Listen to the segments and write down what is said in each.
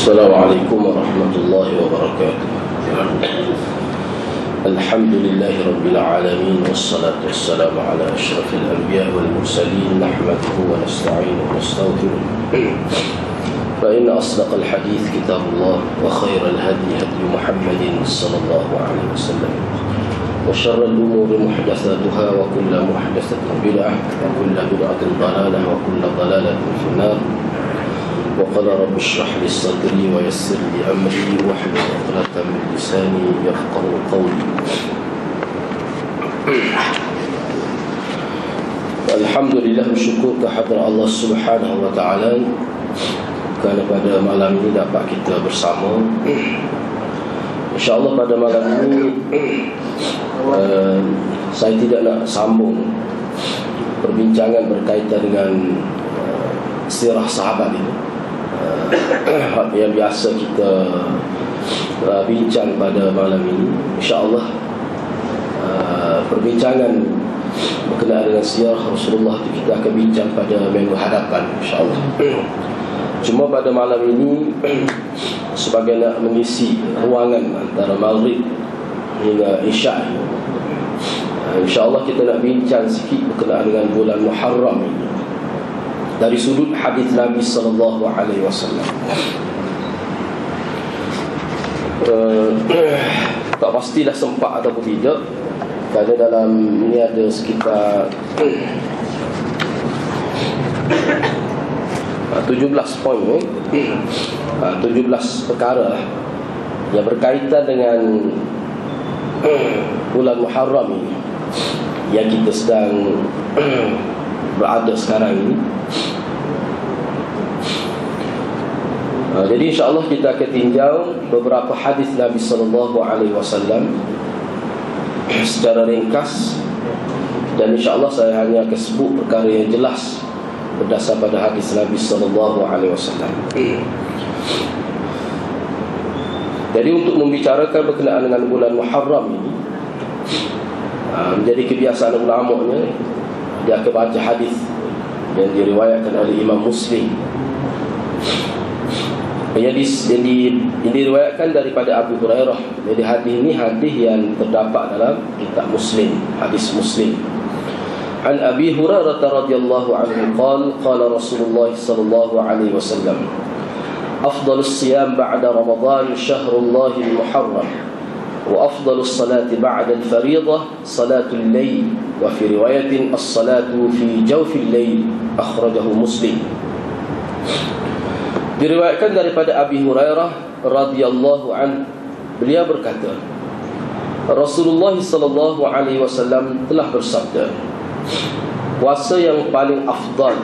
السلام عليكم ورحمة الله وبركاته. الحمد لله رب العالمين، والصلاة والسلام على أشرف الأنبياء والمرسلين، نحمده ونستعينه ونستغفره، فإن أصدق الحديث كتاب الله، وخير الهدي هدي محمد صلى الله عليه وسلم، وشر الأمور محدثاتها، وكل محدثة بدعة، وكل بدعة ضلالة، وكل ضلالة في النار. وقال رب اشرح لي صدري ويسر لي أمري واحلل عقدة من لساني يفقهوا قولي. Alhamdulillah, bersyukur kehadrat Allah Subhanahu wa taala kerana pada malam ini dapat kita bersama. InsyaAllah pada malam ini saya tidak nak sambung perbincangan berkaitan dengan sirah sahabat ini yang biasa kita bincang pada malam ini. InsyaAllah perbincangan berkenaan dengan sirah Rasulullah itu kita akan bincang pada minggu hadapan, insyaAllah. Cuma pada malam ini sebagai nak mengisi ruangan antara maghrib hingga isya', insyaAllah kita nak bincang sikit berkenaan dengan bulan Muharram ini dari sudut hadis Nabi sallallahu alaihi wasallam. Tak pastilah sempat ataupun tidak, kerana dalam ini ada sekitar 17 poin, 17 perkara yang berkaitan dengan bulan Muharram ini yang kita sedang berada sekarang ini. Jadi insyaAllah kita akan tinjau beberapa hadis Nabi sallallahu alaihi wasallam secara ringkas, dan insyaAllah saya hanya akan sebut perkara yang jelas berdasar pada hadis Nabi sallallahu alaihi wasallam. Jadi untuk membicarakan berkenaan dengan bulan Muharram ini, menjadi kebiasaan ulama'nya, dia akan baca hadis yang diriwayatkan oleh Imam Muslim, yang diriwayatkan daripada Abu Hurairah. Jadi hadis ini hadis yang terdapat dalam kitab Muslim, hadis Muslim. An Abi Hurairah radhiyallahu anhu qala Rasulullah sallallahu alaihi wasallam, afdalus siyam ba'da Ramadan syahrullahil muharram, wa afdalus salati ba'da al-fariidah salatul layl, wa fi riwayatin as-salatu fi jawfil layl, akhrajahu Muslim. Diriwayatkan daripada Abi Hurairah radhiyallahu anhu, beliau berkata, Rasulullah sallallahu alaihi wasallam telah bersabda, puasa yang paling afdal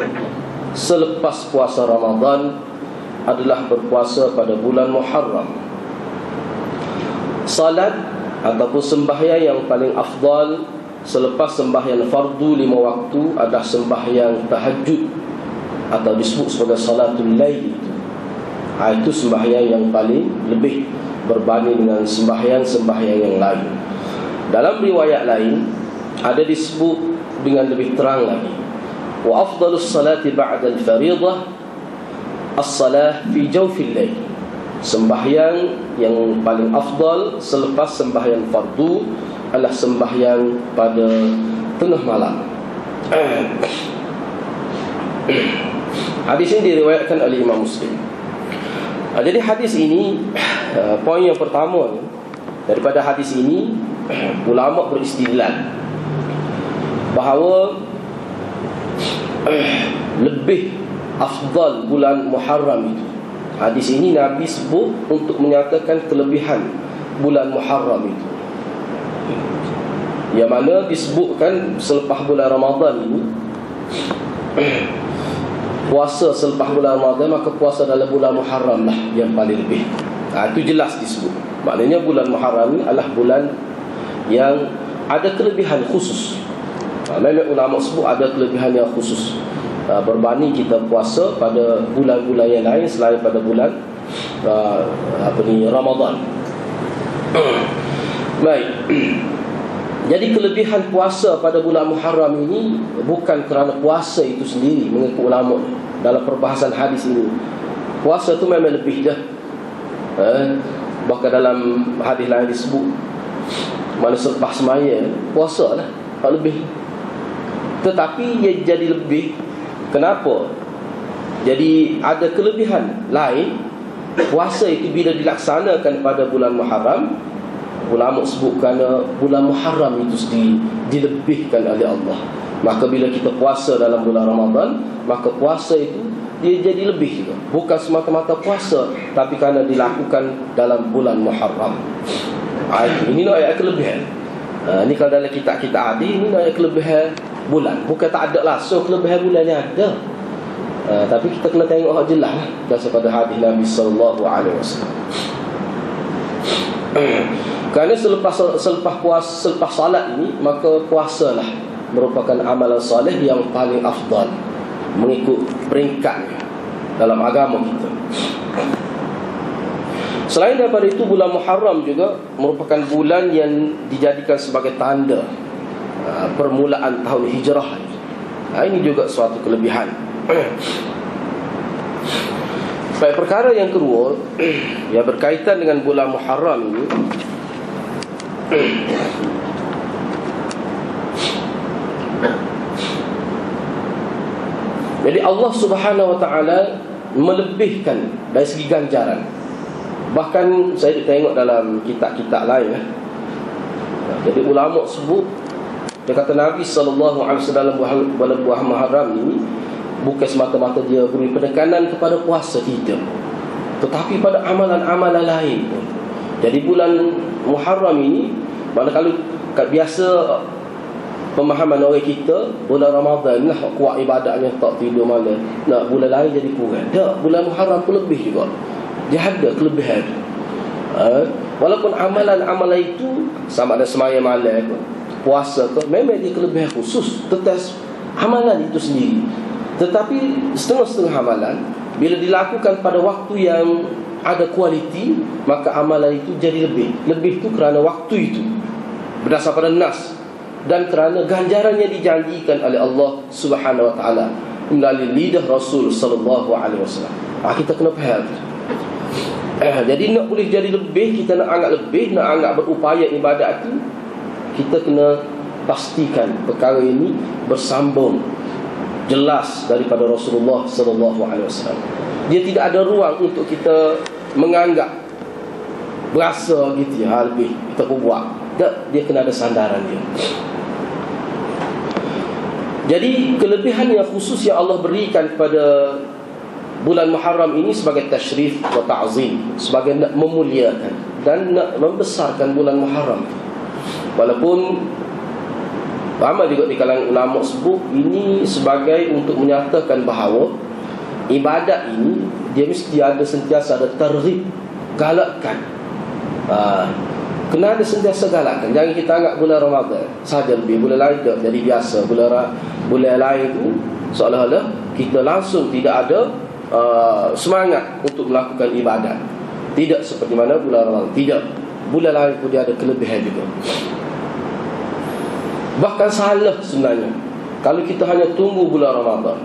selepas puasa Ramadan adalah berpuasa pada bulan Muharram. Salat ataupun sembahyang yang paling afdal selepas sembahyang fardu 5 waktu adalah sembahyang tahajud, atau disebut sebagai salatul lail. Itu sembahyang yang paling lebih berbanding dengan sembahyang-sembahyang yang lain. Dalam riwayat lain ada disebut dengan lebih terang lagi, wa afdalus salati ba'da al-fariidah as-salah fi jawfil lail. Sembahyang yang paling afdal selepas sembahyang fardu adalah sembahyang pada tengah malam. Hadis ini diriwayatkan oleh Imam Muslim. Jadi hadis ini, poin yang pertama daripada hadis ini, ulama beristidlal bahawa lebih afdal bulan Muharram itu. Hadis ini Nabi sebut untuk menyatakan kelebihan bulan Muharram itu, yang mana disebutkan selepas bulan Ramadan ini, puasa selepas bulan Ramadan, maka puasa dalam bulan Muharram lah yang paling lebih. Itu jelas disebut. Maknanya bulan Muharram ini adalah bulan yang ada kelebihan khusus. Memang ulama sebut ada kelebihan yang khusus berbanding kita puasa pada bulan-bulan yang lain selain pada bulan Ramadan. Baik. Jadi kelebihan puasa pada bulan Muharram ini bukan kerana puasa itu sendiri, mengikut ulama dalam perbahasan hadis ini. Puasa itu memang lebih dah Bahkan dalam hadis lain disebut mana selepas semaya puasa lah tak lebih. Tetapi ia jadi lebih. Kenapa? Jadi ada kelebihan lain. Puasa itu bila dilaksanakan pada bulan Muharram, ulama sebut kerana bulan Muharram itu sendiri dilebihkan oleh Allah. Maka bila kita puasa dalam bulan Ramadan, maka puasa itu dia jadi lebih juga. Bukan semata-mata puasa, tapi kerana dilakukan dalam bulan Muharram. Ini ayat kelebihan. Ini kalau dalam kitab-kitab hadis, ini ayat kelebihan bulan. Bukan tak ada langsung kelebihan bulan yang ada. Tapi kita kena tengok jelas daripada hadis Nabi SAW. Kerana selepas salat ini, maka puasalah merupakan amalan soleh yang paling afdal mengikut peringkatnya dalam agama kita. Selain daripada itu, bulan Muharram juga merupakan bulan yang dijadikan sebagai tanda permulaan tahun hijrah. Ini juga suatu kelebihan. Baik, perkara yang kedua yang berkaitan dengan bulan Muharram ini, jadi Allah Subhanahu Wa Taala melebihkan dari segi ganjaran. Bahkan saya tengok dalam kitab-kitab lain. Jadi ulama sebut, dia kata Nabi SAW dalam bulan Muharram ini bukan semata-mata dia beri penekanan kepada puasa, tidak, tetapi pada amalan-amalan lain pun. Jadi bulan Muharram ini, manakala biasa pemahaman orang kita bulan Ramadan lah kuat ibadahnya, tak tidur malam, nak bulan lain jadi kurang. Tak, bulan Muharram pun lebih juga. Dia ada kelebihan. Walaupun amalan-amalan itu sama ada sembahyang malam ke, puasa ke, memang dia kelebihan khusus tetas amalan itu sendiri. Tetapi setengah-setengah amalan bila dilakukan pada waktu yang ada kualiti, maka amalan itu jadi lebih. Lebih itu kerana waktu itu berdasar pada nas, dan kerana ganjarannya dijanjikan oleh Allah Subhanahu Wa Taala melalui lidah Rasul sallallahu alaihi wasallam. Kita kena faham. Jadi nak boleh jadi lebih, kita nak anggap lebih, nak anggap berupaya ibadat itu, kita kena pastikan perkara ini bersambung jelas daripada Rasulullah sallallahu alaihi wasallam. Dia tidak ada ruang untuk kita menganggap berasa gitu ya, lebih kita pun buat. Tak, dia kena ada sandaran dia. Jadi kelebihan yang khusus yang Allah berikan kepada bulan Muharram ini sebagai tasyrif wa ta'zim, sebagai nak memuliakan dan nak membesarkan bulan Muharram. Walaupun ramai juga di kalangan ulama sebut ini sebagai untuk menyatakan bahawa ibadat ini dia mesti ada sentiasa ada targhib, galakkan. Kena ada sentiasa galakkan. Jangan kita anggap bulan Ramadan saja lebih, bulan lain tak jadi biasa. Bulan lain itu seolah-olah kita langsung tidak ada semangat untuk melakukan ibadat. Tidak seperti mana bulan Ramadan. Tidak. Bulan lain pun dia ada kelebihan juga. Bahkan salah sebenarnya kalau kita hanya tunggu bulan Ramadan,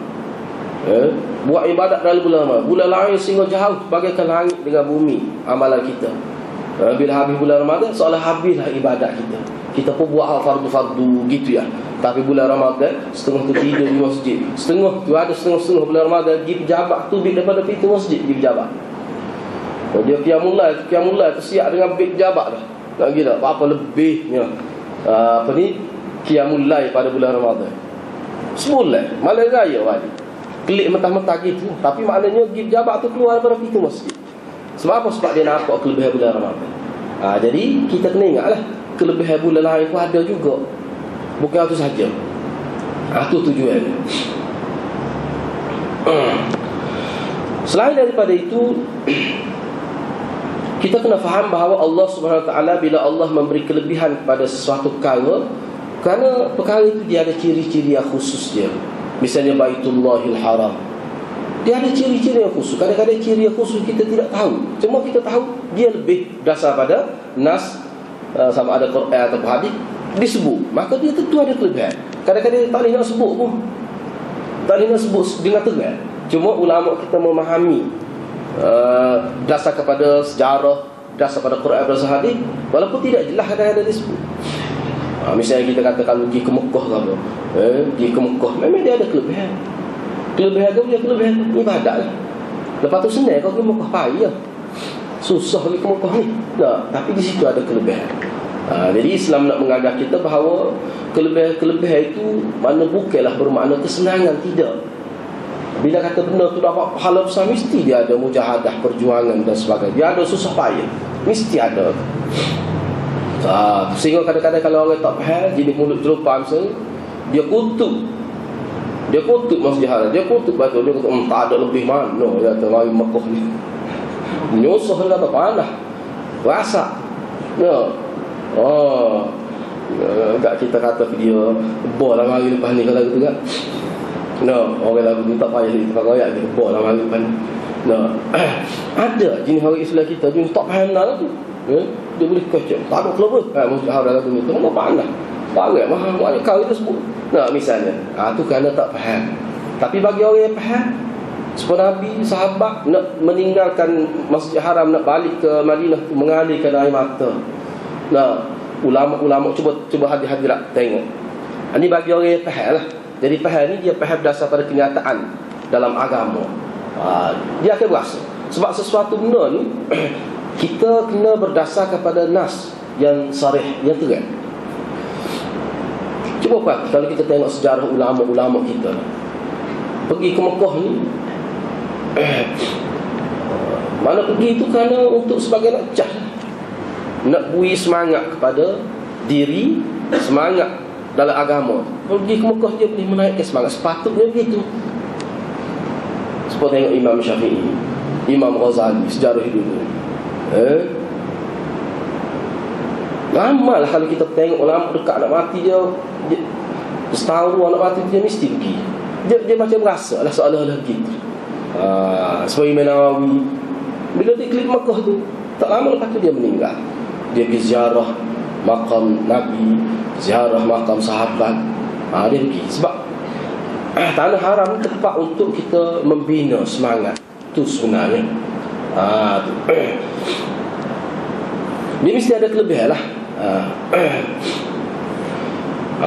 buat ibadat dalam bulan Ramadan. Bulan lain sehingga jauh bagaikan langit dengan bumi amalan kita. Bila habis bulan Ramadan, seolah habislah ibadat kita. Kita pun buat fardu-fardu gitu ya. Tapi bulan Ramadan, setengah tu tidur di masjid, setengah tu ada setengah-setengah bulan Ramadan pergi pejabat tu daripada pintu masjid pergi pejabat. Dia qiyamul lail siap dengan beg pejabat dah. Tak gila apa lebihnya. Qiyamul lail pada bulan Ramadan. Sebulan malam raya wali. Klik mentah-mentah gitu. Tapi maknanya pergi pejabat tu keluar daripada pintu masjid. Sebab apa? Sebab dia nampak kelebihan bulan Ramadan. Jadi kita kena ingatlah, kelebihan bulan lain pun ada juga. Bukan itu saja. Itu tujuan. Selain daripada itu, kita kena faham bahawa Allah Subhanahu Wa Taala bila Allah memberi kelebihan kepada sesuatu perkara, kerana perkara itu dia ada ciri-ciri yang khusus dia. Misalnya Baitullahil Haram, dia ada ciri-ciri yang khusus. Kadang-kadang ciri yang khusus kita tidak tahu. Cuma kita tahu dia lebih dasar pada nas, sama ada Quran atau hadis disebut, maka dia tentu ada kelebihan. Kadang-kadang tak boleh nak sebut pun, tak boleh nak sebut dengan terang. Cuma ulama kita memahami dasar kepada sejarah, dasar pada Quran dan hadis, walaupun tidak jelas kadang-kadang disebut. Misalnya kita kata kalau pergi ke Mekah ke apa, pergi ke Mekah, memang dia ada kelebihan. Kelebihan tu dia kelebihan ibadat lah. Lepas tu senang kau pergi Mekah payah, susah pergi ke Mekah ni. Tapi di situ ada kelebihan. Jadi Islam nak mengajar kita bahawa kelebihan-kelebihan itu mana bukanlah bermakna kesenangan, tidak. Bila kata benda tu dapat pahala besar, mesti dia ada mujahadah, perjuangan dan sebagainya. Dia ada susah payah, mesti ada. Sehingga kadang-kadang kalau orang tak faham, jadi mulut jerupah misalnya, dia kutuk Masjid Haram, dia kutuk batu, dia kata tak ada lebih mana dia kata mari Mekah ni. Nyusuh dia kata panah rasa. Tak kita kata dia bola mari lepas ni kalau gitu kan. Orang lagu ni tak payah kita pakai ayat dia bola mari lepas ni. Ada jenis orang Islam kita jenis tak faham dah tu. Dia boleh kacau tak ada kelabut. Masjid Haram lagu ni tu mana panah. Bagai mahal kau itu sebut. Misalnya tu kerana tak faham. Tapi bagi orang yang faham, sebab Nabi, sahabat nak meninggalkan Masjid Haram, nak balik ke Madinah, mengalirkan air mata. Ulama-ulama cuba hadir-hadirat tengok. Ini bagi orang yang faham lah. Jadi faham ni dia faham dasar pada kenyataan dalam agama. Dia akan berasa. Sebab sesuatu benda ni kita kena berdasar kepada nas yang sarih, yang terang. Cuba Pak, kalau kita tengok sejarah ulama-ulama kita pergi ke Mekah ni, mana pergi itu kerana untuk sebagai nak cah, nak bui semangat kepada diri, semangat dalam agama. Pergi ke Mekah dia boleh menaikkan semangat. Sepatutnya begitu. Seperti tengok Imam Syafi'i, Imam Ghazali, sejarah hidup dia. Lama lah kalau kita tengok ulama dekat nak mati dia setahun dua nak mati dia mesti pergi. Dia macam rasa lah seolah-olah gitu. Seperti Imam Nawawi, bila dia klik Mekah tu, tak lama lepas tu dia meninggal. Dia pergi ziarah makam Nabi, ziarah makam sahabat. Dia pergi sebab tanah haram tempat untuk kita membina semangat. Tu sebenarnya. Dia mesti ada kelebihan lah.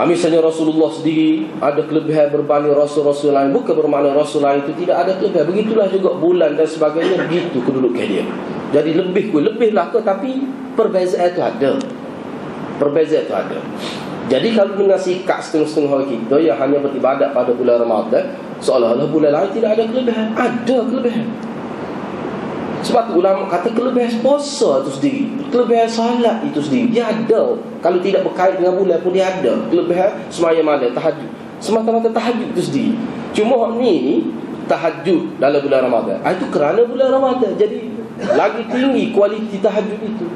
Misalnya Rasulullah sendiri ada kelebihan berbanding Rasul-Rasul lain. Bukan bermakna Rasul lain itu tidak ada kelebihan. Begitulah juga bulan dan sebagainya. Begitu kedudukan dia. Jadi lebih lah ke, tapi perbezaan itu ada. Jadi kalau dengan sikap setengah-setengah orang kita yang hanya beribadat pada bulan Ramadan, seolah-olah bulan lain tidak ada kelebihan. Ada kelebihan. Sebab tu ulama kata kelebihan puasa itu sendiri, kelebihan salat itu sendiri, dia ada. Kalau tidak berkait dengan bulan pun dia ada. Kelebihan sembahyang malam, tahajud, semata-mata tahajud itu sendiri. Cuma ni tahajud dalam bulan Ramadan, itu kerana bulan Ramadan. Jadi lagi tinggi kualiti tahajud itu.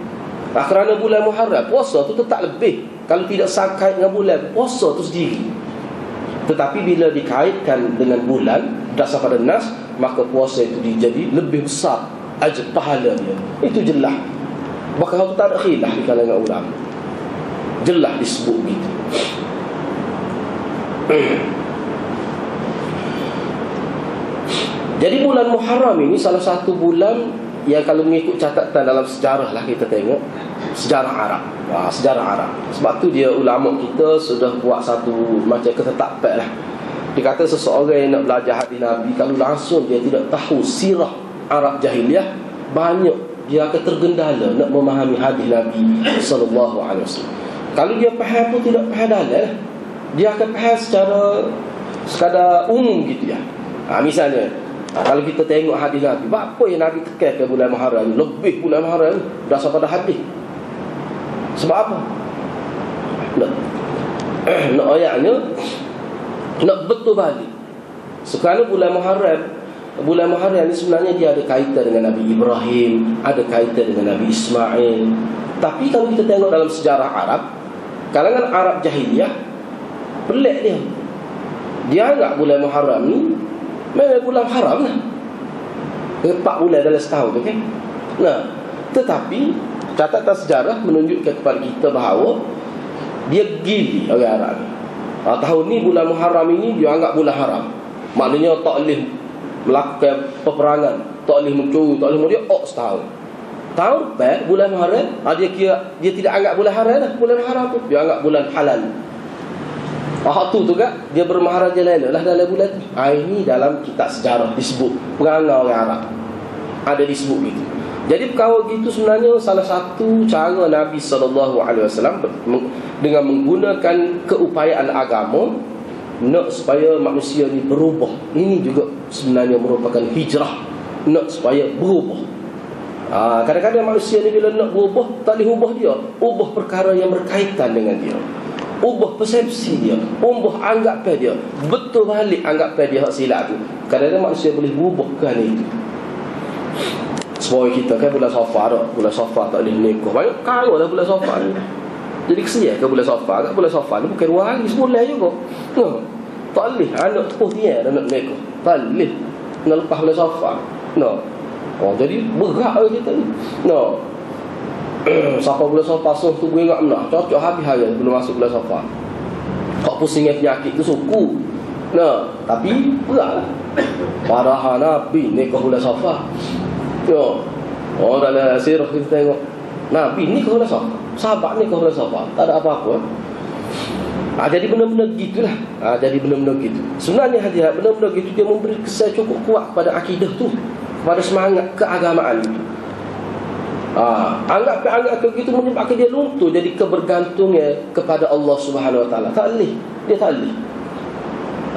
Kerana bulan Muharram, puasa tu tetap lebih. Kalau tidak sangkait dengan bulan, puasa tu sendiri. Tetapi bila dikaitkan dengan bulan berdasar pada nas, maka puasa itu jadi lebih besar ajr pahala dia. Itu jelas. Bahkan itu tak ada khilaf di kalangan ulama. Jelas disebut begitu. Jadi bulan Muharram ini salah satu bulan yang kalau mengikut catatan dalam sejarah lah kita tengok, sejarah Arab. Sejarah Arab. Sebab tu dia ulama kita sudah buat satu macam ketetapan lah. Dia kata seseorang yang nak belajar hadis Nabi, kalau langsung dia tidak tahu sirah Arab jahiliyah, banyak dia akan tergendala nak memahami hadis Nabi sallallahu alaihi wasallam. Kalau dia faham pun tidak faham dalil, dia akan faham secara sekadar umum gitu ya. Misalnya kalau kita tengok hadis Nabi, apa yang Nabi tekankan bulan Muharram, lebih bulan Muharram berdasar pada hadis. Sebab apa? Nak ayatnya nak betul balik. Sekarang bulan Muharram ni sebenarnya dia ada kaitan dengan Nabi Ibrahim, ada kaitan dengan Nabi Ismail. Tapi kalau kita tengok dalam sejarah Arab, kalangan Arab jahiliyah pelik dia. Dia anggap bulan Muharram ni memang bulan haram lah. 4 bulan dalam setahun tu kan. Tetapi catatan sejarah menunjukkan kepada kita bahawa dia gili orang Arab ni. Tahun ni bulan Muharram ini dia anggap bulan haram. Maknanya tak boleh melakukan peperangan, tak boleh mencuri, tak boleh dia setahun. Tahun depan bulan Muharram, dia tidak anggap bulan haram dah, bulan haram tu dia anggap bulan halal. Tu juga dia bermaharaja lain lah dalam bulan tu. Ini dalam kitab sejarah disebut perangai orang Arab. Ada disebut gitu. Jadi perkara gitu sebenarnya salah satu cara Nabi SAW dengan menggunakan keupayaan agama nak supaya manusia ni berubah. Ini juga sebenarnya merupakan hijrah, nak supaya berubah. Kadang-kadang manusia ni bila nak berubah, tak boleh ubah dia, ubah perkara yang berkaitan dengan dia, ubah persepsi dia, ubah anggapan dia, betul balik anggapan dia hak silap tu. Kadang-kadang manusia boleh berubah kan itu. Sebab kita kan bulan Safar tak, bulan Safar tak boleh nikah. Banyak kala lah bulan Safar ni. Jadi kesian ke bulan Safar? Kat bulan Safar ni bukan 2 hari, sebulan juga. Tak boleh anak tepuh dia dah nak nikah. Tak boleh nak lepas bulan Safar. Jadi berat lah kita ni. Siapa bulan Safar tu ingat benar, cocok habis hari belum masuk bulan Safar. Kau pusing penyakit tu suku. Tapi berat lah. Padahal Nabi nikah bulan Safar. Dalam sirah kita tengok Nabi ni kau dah safar, sahabat ni kau dah safar, tak ada apa-apa. Jadi benda-benda gitulah. Jadi benda-benda gitu. Sebenarnya hadirat, benda-benda gitu dia memberi kesan cukup kuat pada akidah tu, pada semangat keagamaan itu. Anggap gitu menyebabkan dia luntur jadi kebergantungnya kepada Allah Subhanahu Wa Taala. Tak boleh, dia tak boleh.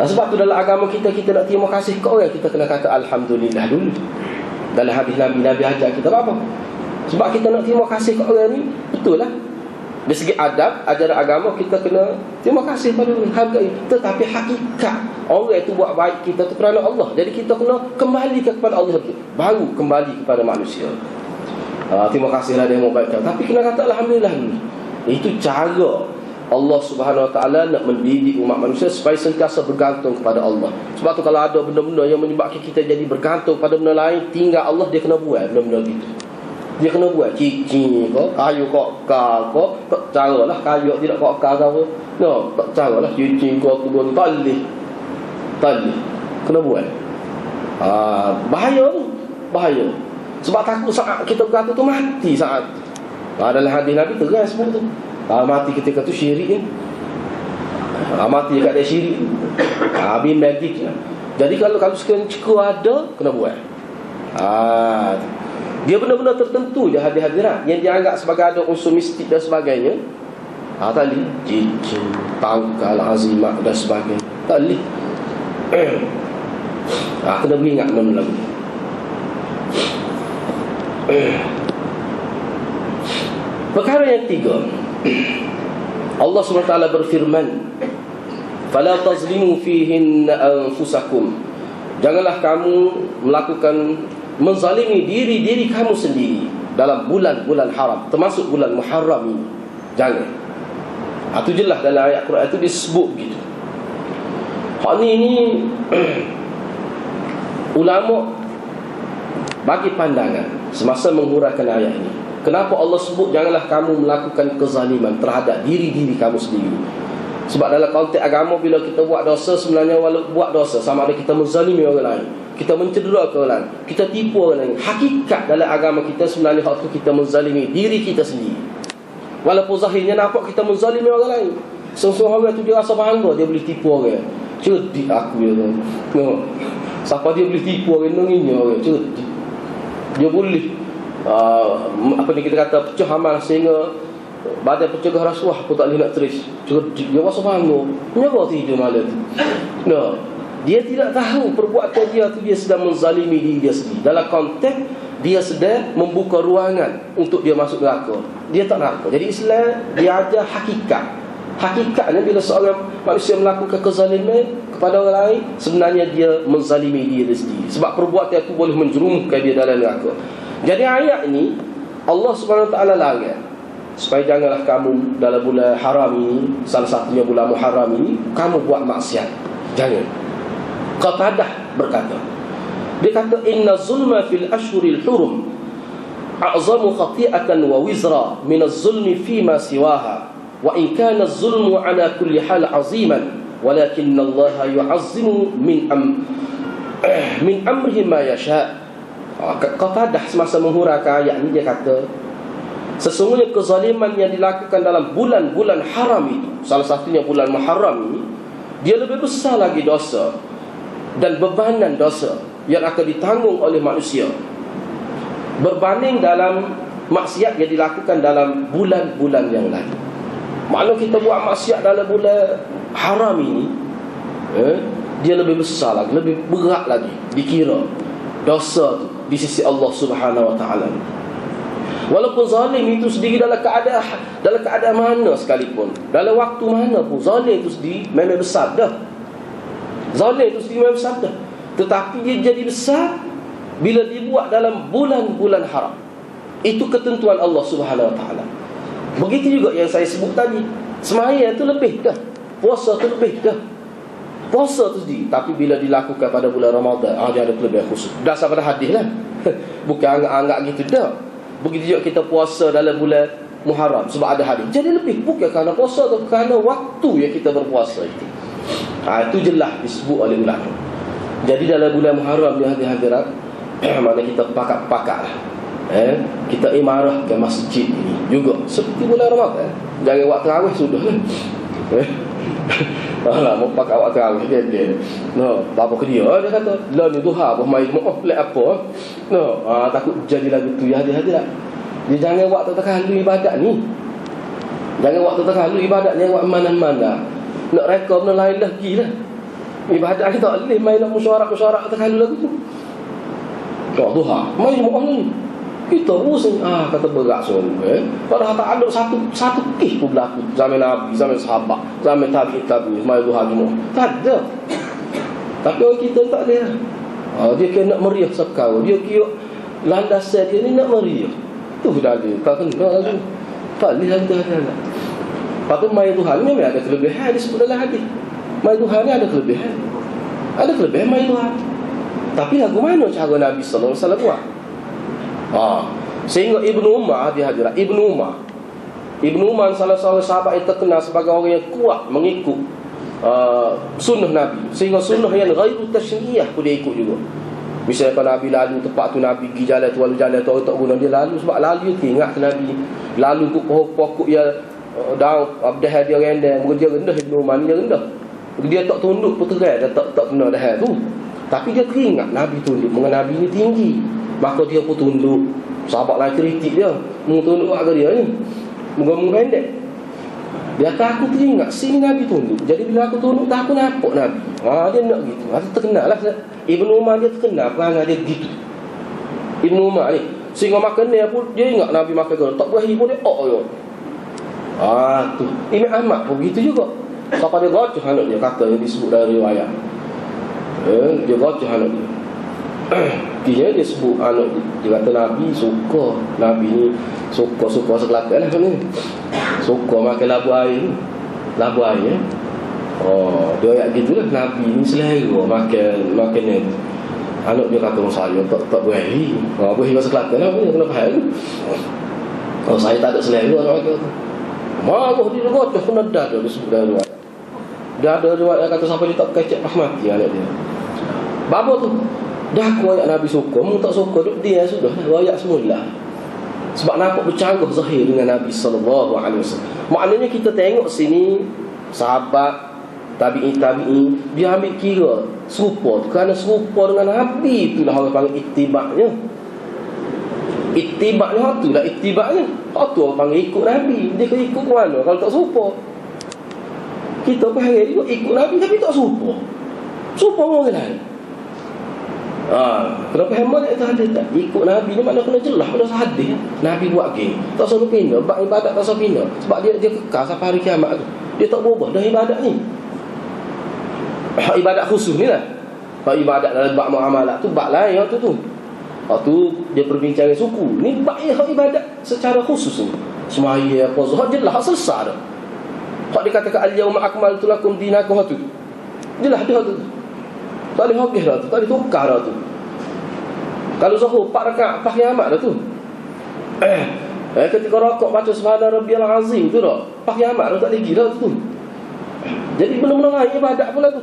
Sebab tu dalam agama kita nak terima kasih ke orang, kita kena kata alhamdulillah dulu. Dalam hadis Nabi ajar kita apa? Sebab kita nak terima kasih ke orang ni, betul lah. Dari segi adab, ajaran agama kita kena terima kasih pada orang, hargai. Tetapi hakikat orang itu buat baik kita tu kerana Allah. Jadi kita kena kembali kepada Allah lagi, baru kembali kepada manusia. Terima kasihlah dia mau baikkan. Tapi kena kata alhamdulillah ni. Itu cara Allah Subhanahu Wa Taala nak mendidik umat manusia supaya sentiasa bergantung kepada Allah. Sebab tu kalau ada benda-benda yang menyebabkan kita jadi bergantung pada benda lain, tinggal Allah, dia kena buat benda-benda gitu. Dia kena buat cincin kau, kayu kau, kau tak caralah kayu tidak kau kau apa. Tak caralah cincin kau tu tak boleh. Kena buat. Bahaya tu. Bahaya. Sebab takut saat kita bergantung tu mati saat. Dalam hadis Nabi tegas semua tu. Mati ketika tu syirik ni. Mati dekat dia syirik. Habis magic lah. Jadi kalau sekian cekua ada, kena buat. Dia benar-benar tertentu je hadirat yang dianggap sebagai ada unsur mistik dan sebagainya. Tali, cincin, tangkal, azimat dan sebagainya. Tali. Kena beringat benda-benda lagi. Perkara yang 3, Allah SWT berfirman, "Fala tazlimu fihinna anfusakum." Janganlah kamu menzalimi diri kamu sendiri dalam bulan-bulan haram, termasuk bulan Muharram ini. Jangan. Itu jelas dalam ayat Quran itu disebut begitu. Hal ini ulama bagi pandangan semasa menghuraikan ayat ini. Kenapa Allah sebut janganlah kamu melakukan kezaliman terhadap diri kamu sendiri? Sebab dalam konteks agama, bila kita buat dosa, sebenarnya walaupun buat dosa, sama ada kita menzalimi orang lain, kita mencedera orang lain, kita tipu orang lain, hakikat dalam agama kita sebenarnya waktu kita menzalimi diri kita sendiri. Walaupun zahirnya nampak kita menzalimi orang lain, seorang orang tu dia rasa bangga dia boleh tipu orang. Cerdik aku dia tu. Siapa dia boleh tipu orang nenginya orang cerdik. Dia boleh apa ni kita kata pecah amal sehingga badan pencegah rasuah pun tak boleh nak terus. Cerdik dia rasa bangga. Kenapa tidur malam tu? Dia tidak tahu perbuatan dia tu dia sedang menzalimi diri dia sendiri. Dalam konteks dia sedang membuka ruangan untuk dia masuk neraka. Dia tak neraka. Jadi Islam dia ajar hakikat. Hakikatnya bila seorang manusia melakukan kezaliman kepada orang lain, sebenarnya dia menzalimi diri sendiri. Sebab perbuatan itu boleh menjerumuskan dia dalam neraka. Jadi ayat ini Allah Subhanahu Wa Taala larang supaya janganlah kamu dalam bulan haram ini, salah satunya bulan Muharram ini, kamu buat maksiat. Jangan. Qatadah berkata, dia kata inna zulma fil ashhuril hurum a'zamu khati'atan wa wizra min az-zulmi fima siwaha wa in kana az-zulmu ala kulli hal 'aziman walakinna Allah yu'azzimu min amrihi ma yasha'. Qatadah semasa menghuraikan ayat ni, dia kata sesungguhnya kezaliman yang dilakukan dalam bulan-bulan haram itu, salah satunya bulan Muharram ini, dia lebih besar lagi dosa dan bebanan dosa yang akan ditanggung oleh manusia berbanding dalam maksiat yang dilakukan dalam bulan-bulan yang lain. Maknanya kita buat maksiat dalam bulan haram ini, dia lebih besar lagi, lebih berat lagi dikira dosa tu di sisi Allah Subhanahu wa taala. Walaupun zalim itu sendiri dalam keadaan mana sekalipun, dalam waktu mana pun, zalim itu sendiri memang besar dah. Zalim itu sendiri memang besar dah. Tetapi dia jadi besar bila dibuat dalam bulan-bulan haram. Itu ketentuan Allah Subhanahu wa taala. Begitu juga yang saya sebut tadi, sembahyang itu lebih dah, puasa itu lebih dah. Puasa tu sendiri, tapi bila dilakukan pada bulan Ramadan, dia ada kelebihan khusus. Dasar pada hadis lah. Bukan anggap-anggap gitu dah. Begitu juga kita puasa dalam bulan Muharram sebab ada hadis. Jadi lebih bukan kerana puasa tu, kerana waktu yang kita berpuasa itu. Itu jelas disebut oleh ulama. Jadi dalam bulan Muharram ni hadirat, mana kita pakat-pakat lah. Kita imarah ke masjid ini juga seperti bulan Ramadan. Jangan waktu tarawih sudah. Alah, mau pakai awak tarawih dia. No, apa ke dia? Dia kata, "La ni duha apa mai maaf lek apa?" No, takut jadi lagu tu ya hadirat. Dia jangan waktu terhalu ibadat ni. Jangan waktu terhalu ibadat ni awak mana-mana. Nak reka benda lain lagi lah. Ibadat ni tak boleh main nak musyawarah terhalu lagu tu. Duha, mai maaf ni. Kita pusing, kata berat semua. Padahal tak ada satu kes pun berlaku zaman Nabi, zaman sahabat, zaman tabi'in, mai duha semua. Tak ada. Tapi orang kita tak ada. Dia kena nak meriah sekali. Dia kira landasan dia ni nak meriah. Tu dah ada. Tak kena lagi. Tak boleh ada. Lepas tu mai duha ni memang ada kelebihan disebut dalam hadis. Mai duha ni ada kelebihan. Ada kelebihan mai duha. Tapi lagu mana cara Nabi sallallahu alaihi wasallam buat? Sehingga Ibnu Umar dia hadirat. Ibnu Umar salah seorang sahabat yang terkenal sebagai orang yang kuat mengikut sunnah Nabi. Sehingga sunnah yang ghairu tasyriyah pun dia ikut juga. Misalnya kalau Nabi lalu tempat tu, Nabi pergi jalan tu, lalu jalan tu orang tak guna, dia lalu sebab lalu dia ingat ke Nabi. Lalu ke pokok yang daun abdah dia rendah, dia rendah. Ibnu Umar dia rendah. Dia tak tunduk puterai, dia tak kena dah tu. Tapi dia teringat Nabi tunduk, mengenai Nabi ni tinggi. Maka dia pun tunduk. Sahabat lain kritik dia, tunduk kat dia ni, muka-muka pendek. Dia kata, aku teringat sini Nabi tunduk. Jadi bila aku tunduk, tak aku nampak Nabi. Dia nak gitu. Terkenal lah. Ibnu Umar dia terkenal perangai dia gitu. Ibnu Umar ni, sehingga makan dia pun, dia ingat Nabi makan ke, tak berakhir pun dia je. Tu Imam Ahmad pun begitu juga. Siapa dia gacah anak dia, kata yang disebut dari riwayat. Dia gacah anak dia. Dia sebut anak dia kata Nabi suka, Nabi ni suka sekelakar lah ni. Suka makan labu air. Labu air dia ayat gitulah, Nabi ni selera makan ni. Anak dia kata saya tak berahi. Berahi sekelakar lah punya, kena faham. Saya tak ada selera anak dia. Marah dia gocah kena dada dia sebut dari riwayat. Dia ada riwayat kata sampai dia tak kecek pas mati anak dia. Bapa tu dah aku ayat Nabi suka, mu tak suka duk dia sudah ayat semula. Sebab nampak bercanggah zahir dengan Nabi sallallahu alaihi wasallam. Maknanya kita tengok sini sahabat tabi'in dia ambil kira serupa kerana serupa dengan Nabi, itulah orang panggil ittiba'nya. Ittiba'nya itulah ittiba'nya. Tu orang panggil ikut Nabi. Dia kena ikut mana kalau tak serupa? Kita pun hari juga ikut Nabi tapi tak serupa. Serupa orang lain. Kenapa hemat itu hadis tak? Ikut Nabi ni makna kena jelas pada hadis. Nabi buat gini, tak selalu pindah, bab ibadat tak selalu pindah. Sebab dia kekal sampai hari kiamat tu. Dia tak berubah dah ibadat ni. Ibadat khusus ni lah. Kalau ibadat dalam bab muamalat tu bab lain tu. Tu dia perbincangan suku. Ni bab ibadat secara khusus ni. Semaya apa zuhur jelas selesai dah. Kalau dikatakan al-yauma akmaltu lakum dinakum tu. Jelas dia tu. Tak boleh hogeh dah tu, tak boleh tukar dah tu. Kalau zuhur 4 rakaat pas kiamat dah tu. Ketika rokok baca subhana rabbiyal azim tu dah pas kiamat dah, tak lagi dah tu. Jadi benda-benda lain ibadat pula tu.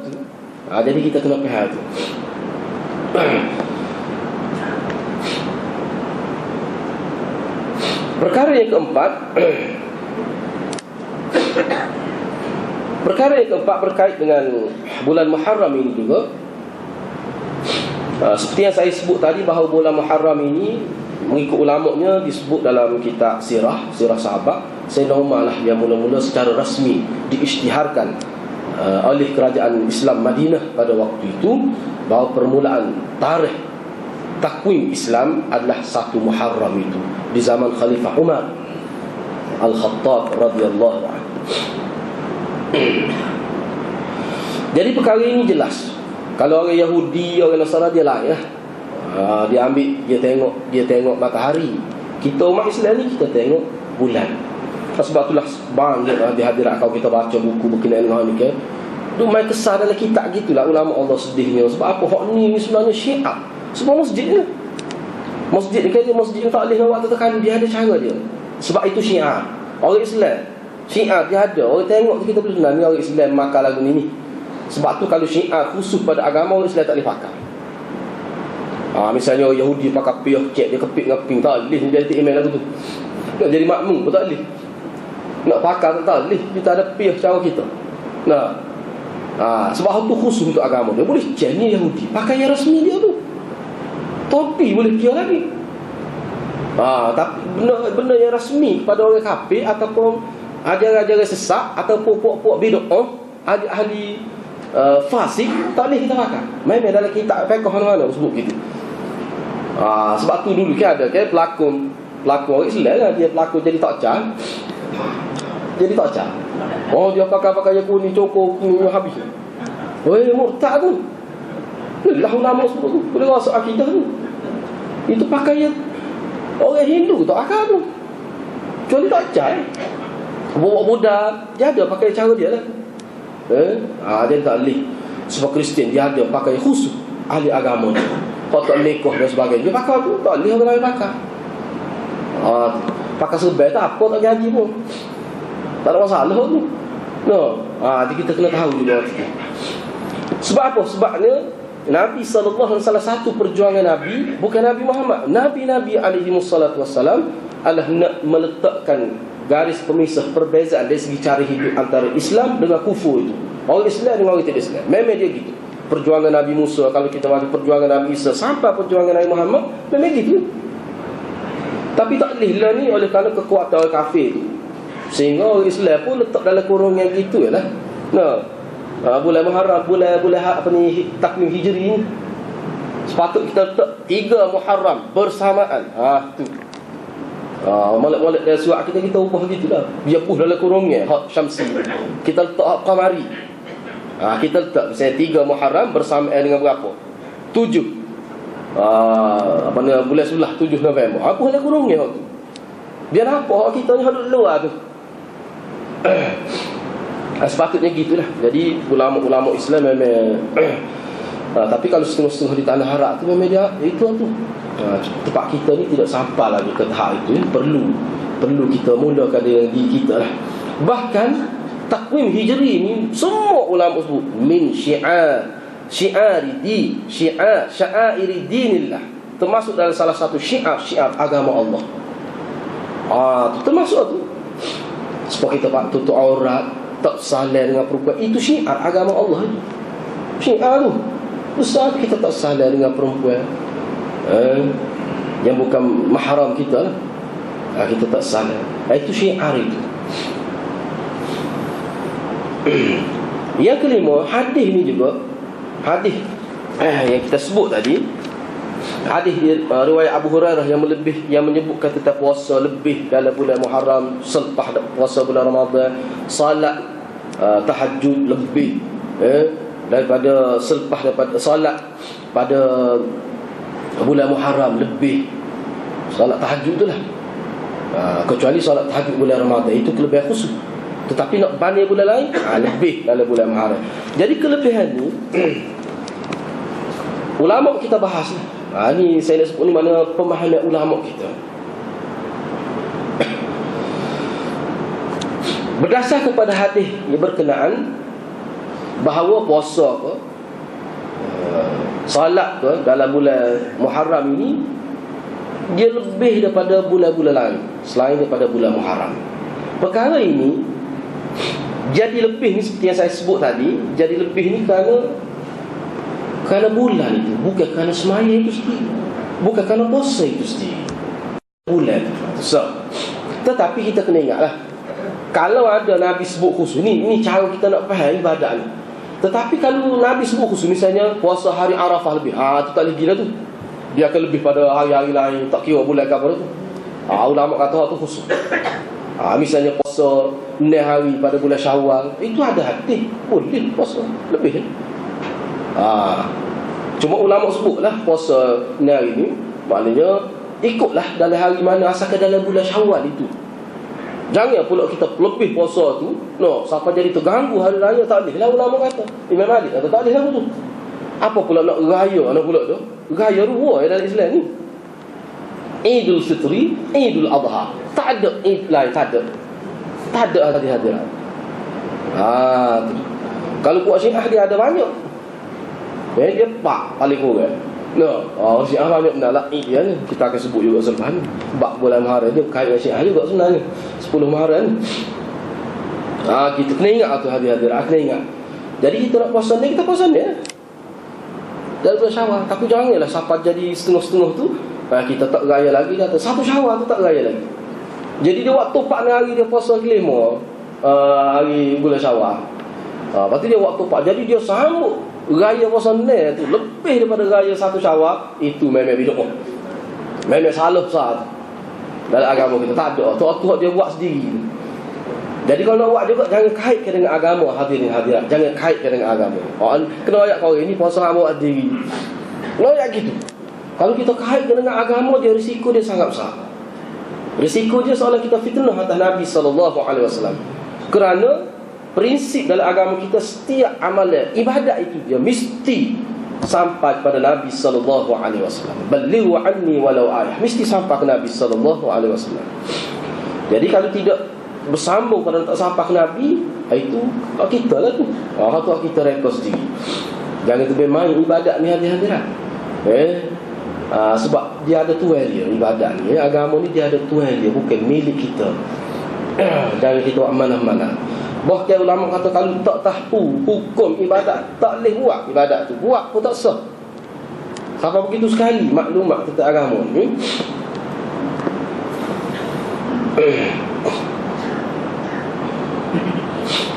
Jadi kita kena faham tu. Perkara yang keempat berkait dengan bulan Muharram ini juga. Seperti yang saya sebut tadi, bahawa bulan Muharram ini mengikut ulamanya disebut dalam kitab sirah sahabat, Sayyidina Umar lah yang mula-mula secara rasmi diisytiharkan oleh kerajaan Islam Madinah pada waktu itu, bahawa permulaan tarikh takwim Islam adalah 1 Muharram itu di zaman Khalifah Umar Al-Khattab radhiyallahu anhu. Jadi perkara ini jelas. Kalau orang Yahudi, orang Nasara dia lain lah. Dia ambil, dia tengok matahari. Kita umat Islam ni kita tengok bulan. Sebab itulah banyak di hadirat kau kita baca buku berkenaan dengan ni kan. Tu mai kesal dalam kitab gitulah ulama Allah sedihnya. Sebab apa hak ni sebenarnya Syiah. Semua masjid ni. Masjid ni kan dia masjid yang tak boleh waktu tekan, dia ada cara dia. Sebab itu Syiah. Orang Islam Syiah dia ada. Orang tengok kita boleh ni orang Islam makan lagu ni. Sebab tu kalau Syiah khusus pada agama, orang Islam tak boleh pakai. Misalnya Yahudi pakai piyah cek, dia kepik dengan pink, tak boleh dia email lagu tu. Nak jadi makmum pun tak boleh. Nak pakai tak boleh. Kita ada piyah cara kita. Sebab tu khusus untuk agama. Dia boleh cek ni Yahudi, pakai yang resmi dia tu. Topi boleh kira lagi. Tapi benda yang rasmi kepada orang kafir ataupun ajaran-ajaran sesat ataupun puak-puak bid'ah, ahli fasik, tak boleh kita pakai. Memang dalam kitab fiqh mana-mana sebut gitu. Sebab tu dulu kan ada kan pelakon orang Islam lah, dia pelakon jadi tak cal. Dia pakai yang kuning cokor kuning habis. Murtad tu. Lah ulama sebut tu, boleh masuk akidah tu. Itu pakaian orang Hindu tak akal tu. Kecuali tak cal. Bawa budak, dia ada pakai cara dia lah. Dia tak boleh. Sebab Kristian dia ada pakai khusus ahli agama ni. Kalau tak lekoh dan sebagainya, dia pakai tu, tak boleh orang lain pakai. Pakai serbel tak apa, tak gaji pun. Tak ada masalah tu. Jadi kita kena tahu juga. Sebab apa? Sebabnya Nabi SAW, salah satu perjuangan Nabi, bukan Nabi Muhammad, Nabi-Nabi alaihi wassalatu wassalam, adalah nak meletakkan garis pemisah, perbezaan dari segi cara hidup antara Islam dengan kufur itu. Orang Islam dengan orang tidak Islam. Memang dia gitu. Perjuangan Nabi Musa, kalau kita baca perjuangan Nabi Isa sampai perjuangan Nabi Muhammad, memang gitu. Tapi tak boleh lah ni oleh kerana kekuatan orang kafir tu, sehingga orang Islam pun letak dalam kurung yang gitu lah. Bulan Muharram, bulan apa ni, takwim Hijri ni, sepatut kita letak 3 Muharram bersamaan. Tu molek-molek dari surat kita ubah gitulah. Dia puh dalam kurungnya hak syamsi. Kita letak hak qamari. Kita letak misalnya 3 Muharram bersamaan dengan berapa? 7 bulan Sulah 7 November. Apa dalam kurungnya hak tu? Dia nampak hak kita ni hak luar tu. Sepatutnya gitulah. Jadi ulama-ulama Islam memang tapi kalau setengah-setengah di tanah Arab tu memang dia itu tu. Tempat kita ni tidak sampai lagi ke tahap itu. Perlu kita mulakan dengan diri kita lah. Bahkan takwim Hijri ni semua ulama sebut min syi'ari dinillah, termasuk dalam salah satu syiar agama Allah. Tu termasuk tu. Sebab kita tutup aurat, tak salah dengan perempuan, itu syiar agama Allah. Syiar tu besar, kita tak salah dengan perempuan yang bukan mahram kita lah. Kita tak salah. Itu syiar itu. Yang kelima, hadis ni juga, hadis yang kita sebut tadi, hadis riwayat Abu Hurairah yang menyebutkan tentang puasa lebih dalam bulan Muharram selepas puasa bulan Ramadan, salat tahajud lebih daripada selepas daripada salat pada bulan Muharram lebih salat tahajud tu lah. Kecuali salat tahajud bulan Ramadan itu kelebihan khusus. Tetapi nak banding bulan lain, lebih dalam bulan Muharram. Jadi kelebihan ni ulama kita bahas lah. Ni saya nak sebut ni mana pemahaman ulama kita. Berdasar kepada hadis yang berkenaan bahawa puasa ke salat ke dalam bulan Muharram ini dia lebih daripada bulan-bulan lain selain daripada bulan Muharram. Perkara ini jadi lebih ni seperti yang saya sebut tadi, jadi lebih ni kerana bulan itu, bukan kerana semaya itu sendiri, bukan kerana puasa itu sendiri. Bulan so, tetapi kita kena ingatlah, kalau ada Nabi sebut khusus, ni cara kita nak faham ibadat ni. Tetapi kalau Nabi sebut khusus, misalnya puasa hari Arafah lebih, tu tak lebih dah tu, dia akan lebih pada hari-hari lain, tak kira bulan ke apa tu. Ulama kata tu khusus. Misalnya puasa 6 hari pada bulan Syawal, itu ada hadis boleh puasa lebih. Cuma ulama sebutlah puasa 6 hari ni maknanya ikutlah dalam hari mana, asalkan dalam bulan Syawal itu. Jangan pula kita lebih puasa tu sampai jadi terganggu hari raya, tak boleh lah. Ulama kata, Imam Malik kata tak boleh lah tu. Apa pula nak raya nak pula tu? Raya dua dalam Islam ni, Idul Fitri, Idul Adha. Tak ada Id lain, tak ada hadir. Kalau buat Syiah dia ada banyak. Dia paling kurang. Syiah banyak benda lah Id dia ni. Kita akan sebut juga selepas ni. Bab bulan Muharram dia berkait dengan Syiah juga sebenarnya. 10 Muharram ni. Kita kena ingat tu hadir-hadir. Kena ingat. Jadi kita nak puasa ni, kita puasa ni dari bulan Syawal. Tapi janganlah sampai jadi setengah-setengah tu kita tak raya lagi. Kata 1 Syawal tu tak raya lagi. Jadi dia waktu 4 hari dia puasa kelima hari bulan Syawal. Lepas tu dia waktu 4. Jadi dia sambut raya puasa ni tu lebih daripada raya 1 Syawal. Itu memang bid'ah, memang salah besar dalam agama kita. Tak ada tu dia buat sendiri. Jadi kalau nak buat juga, jangan kaitkan dengan agama. Hadirin hadirat, jangan kaitkan dengan agama. Kena ayat kau ini puasa kamu buat sendiri. Kena ayat gitu. Kalau kita kaitkan dengan agama, dia risiko dia sangat besar. Risiko dia seolah kita fitnah atas Nabi SAW. Kerana prinsip dalam agama kita, setiap amalan ibadat itu dia mesti sampai kepada Nabi SAW. Balighu anni walau ayah, mesti sampai ke Nabi SAW. Jadi kalau tidak bersambung pada tak sampai ke Nabi, itu kita lah tu. Tu kita rekod sendiri. Jangan termain ibadat ni hadirat. Sebab dia ada tuan dia, ibadat ni, agama ni dia ada tuan dia, bukan milik kita. Jangan kita buat mana-mana. Bahkan ulama kata kalau tak tahu hukum ibadat, tak boleh buat ibadat tu, buat pun tak sah. Sampai begitu sekali maklumat tentang agama ni.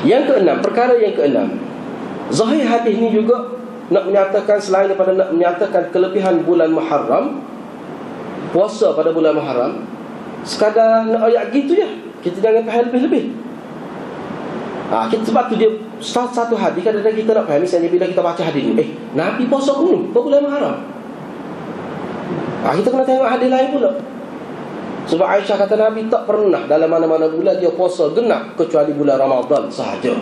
Yang keenam, perkara yang keenam, zahir hadis ni juga nak menyatakan, selain daripada nak menyatakan kelebihan bulan Muharram, puasa pada bulan Muharram, sekadar nak ayat gitu je, kita jangan faham lebih-lebih. Sebab tu dia satu hadis kadang-kadang kita nak faham. Misalnya bila kita baca hadis ni, Nabi puasa pun pada bulan Muharram, kita kena tengok hadis lain pula. Sebab Aisyah kata Nabi tak pernah dalam mana-mana bulan dia puasa genap kecuali bulan Ramadan sahaja.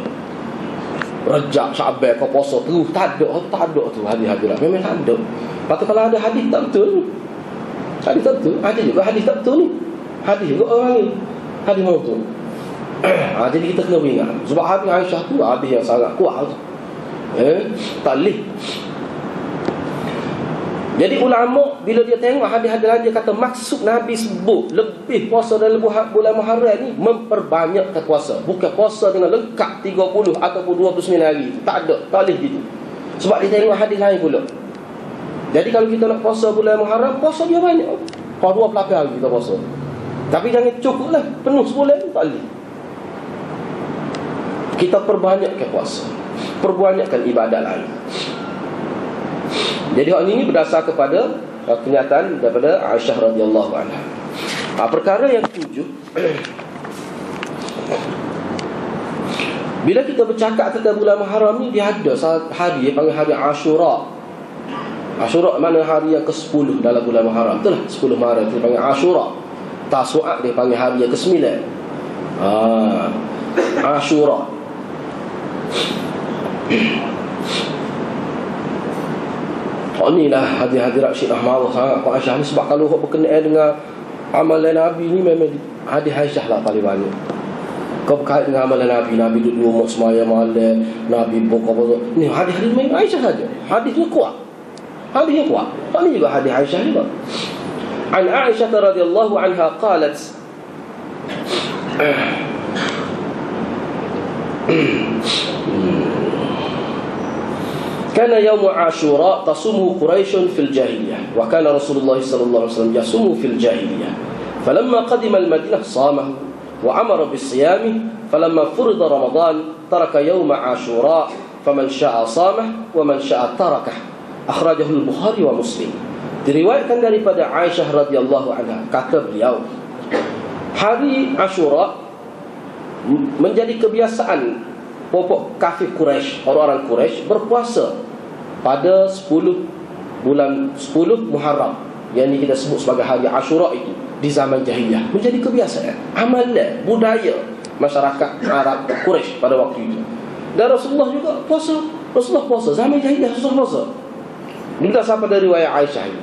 Rajab, Syaban kau puasa terus, tak ada tu hadis-hadis lah. Memang tak ada. Lepas tu kalau ada hadis tak betul, hadis tak betul, ada juga hadis tak betul ni. Hadis juga orang ni hadis maudhu'. Jadi kita kena ingat, sebab hadis Aisyah tu hadis yang sangat kuat tu. Tak boleh. Jadi ulama bila dia tengok hadis-hadis lain, dia kata maksud Nabi sebut lebih puasa dalam bulan Muharram ni memperbanyakkan puasa, bukan puasa dengan lengkap 30 ataupun 29 hari. Tak ada, tak boleh gitu. Sebab dia tengok hadis lain pula. Jadi kalau kita nak puasa bulan Muharram, puasa dia banyak. Kalau 28 hari kita puasa. Tapi jangan cukup lah penuh sebulan, tak boleh. Kita perbanyakkan puasa, perbanyakkan ibadat lain. Jadi hal ini berdasar kepada kenyataan daripada Aisyah radhiyallahu anha. Perkara yang ketujuh, bila kita bercakap tentang bulan Muharram ni, dia ada hari dia panggil hari Ashura. Ashura mana hari yang ke-10 dalam bulan Muharram. Itulah 10 Muharram dia panggil Ashura. Tasu'a dia panggil hari yang ke-9. Ashura. Inilah hadirat Syekh Ahmad sangat Pak Aisyah ni. Sebab kalau berkenaan dengan amalan Nabi ni, memang hadis Aisyah lah paling banyak. Kau berkait dengan amalan Nabi, Nabi duduk rumah semaya malam, Nabi buka ni hadis-hadis memang Aisyah saja. Hadisnya kuat, hadisnya kuat. Ini juga hadis Aisyah juga. An Aisyah radhiyallahu anha qalat كان يوم عاشوراء تصومه قريش في الجاهلية وكان رسول الله صلى الله عليه وسلم يصومه في الجاهلية فلما قدم المدينة صامه وأمر بالصيام فلما فرض رمضان ترك يوم عاشوراء فمن شاء صامه ومن شاء تركه أخرجه البخاري ومسلم. Diriwayatkan daripada Aisyah radhiyallahu anha, kata beliau, hari Ashura menjadi kebiasaan pokok kafir Quraisy, orang-orang Quraisy berpuasa pada 10 bulan 10 Muharram, yang ini kita sebut sebagai hari Ashura itu di zaman jahiliyah, menjadi kebiasaan, amalan, budaya masyarakat Arab Quraisy pada waktu itu. Dan Rasulullah juga puasa. Rasulullah puasa zaman jahiliyah, Rasulullah puasa. Kita sampai dari riwayat Aisyah ini.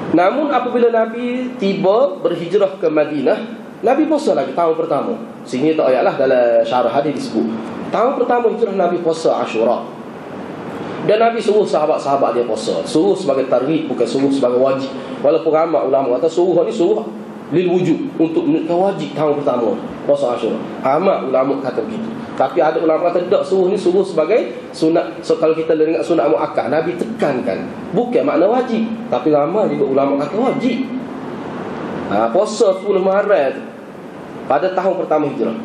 Namun apabila Nabi tiba berhijrah ke Madinah, Nabi puasa lagi tahun pertama. Sini tak ayatlah dalam syarah hadis disebut tahun pertama hijrah Nabi puasa Ashura. Dan Nabi suruh sahabat-sahabat dia puasa, suruh sebagai targhib, bukan suruh sebagai wajib. Walaupun ramai ulama kata suruh ni suruh lil wujud, untuk menunjukkan wajib tahun pertama puasa Ashura. Ramai ulama kata begitu. Tapi ada ulama kata tak, suruh ni suruh sebagai sunat. So kalau kita ingat sunat muakkad, Nabi tekankan bukan makna wajib, tapi ramai juga ulama kata wajib. Puasa 10 Muharram pada tahun pertama hijrah.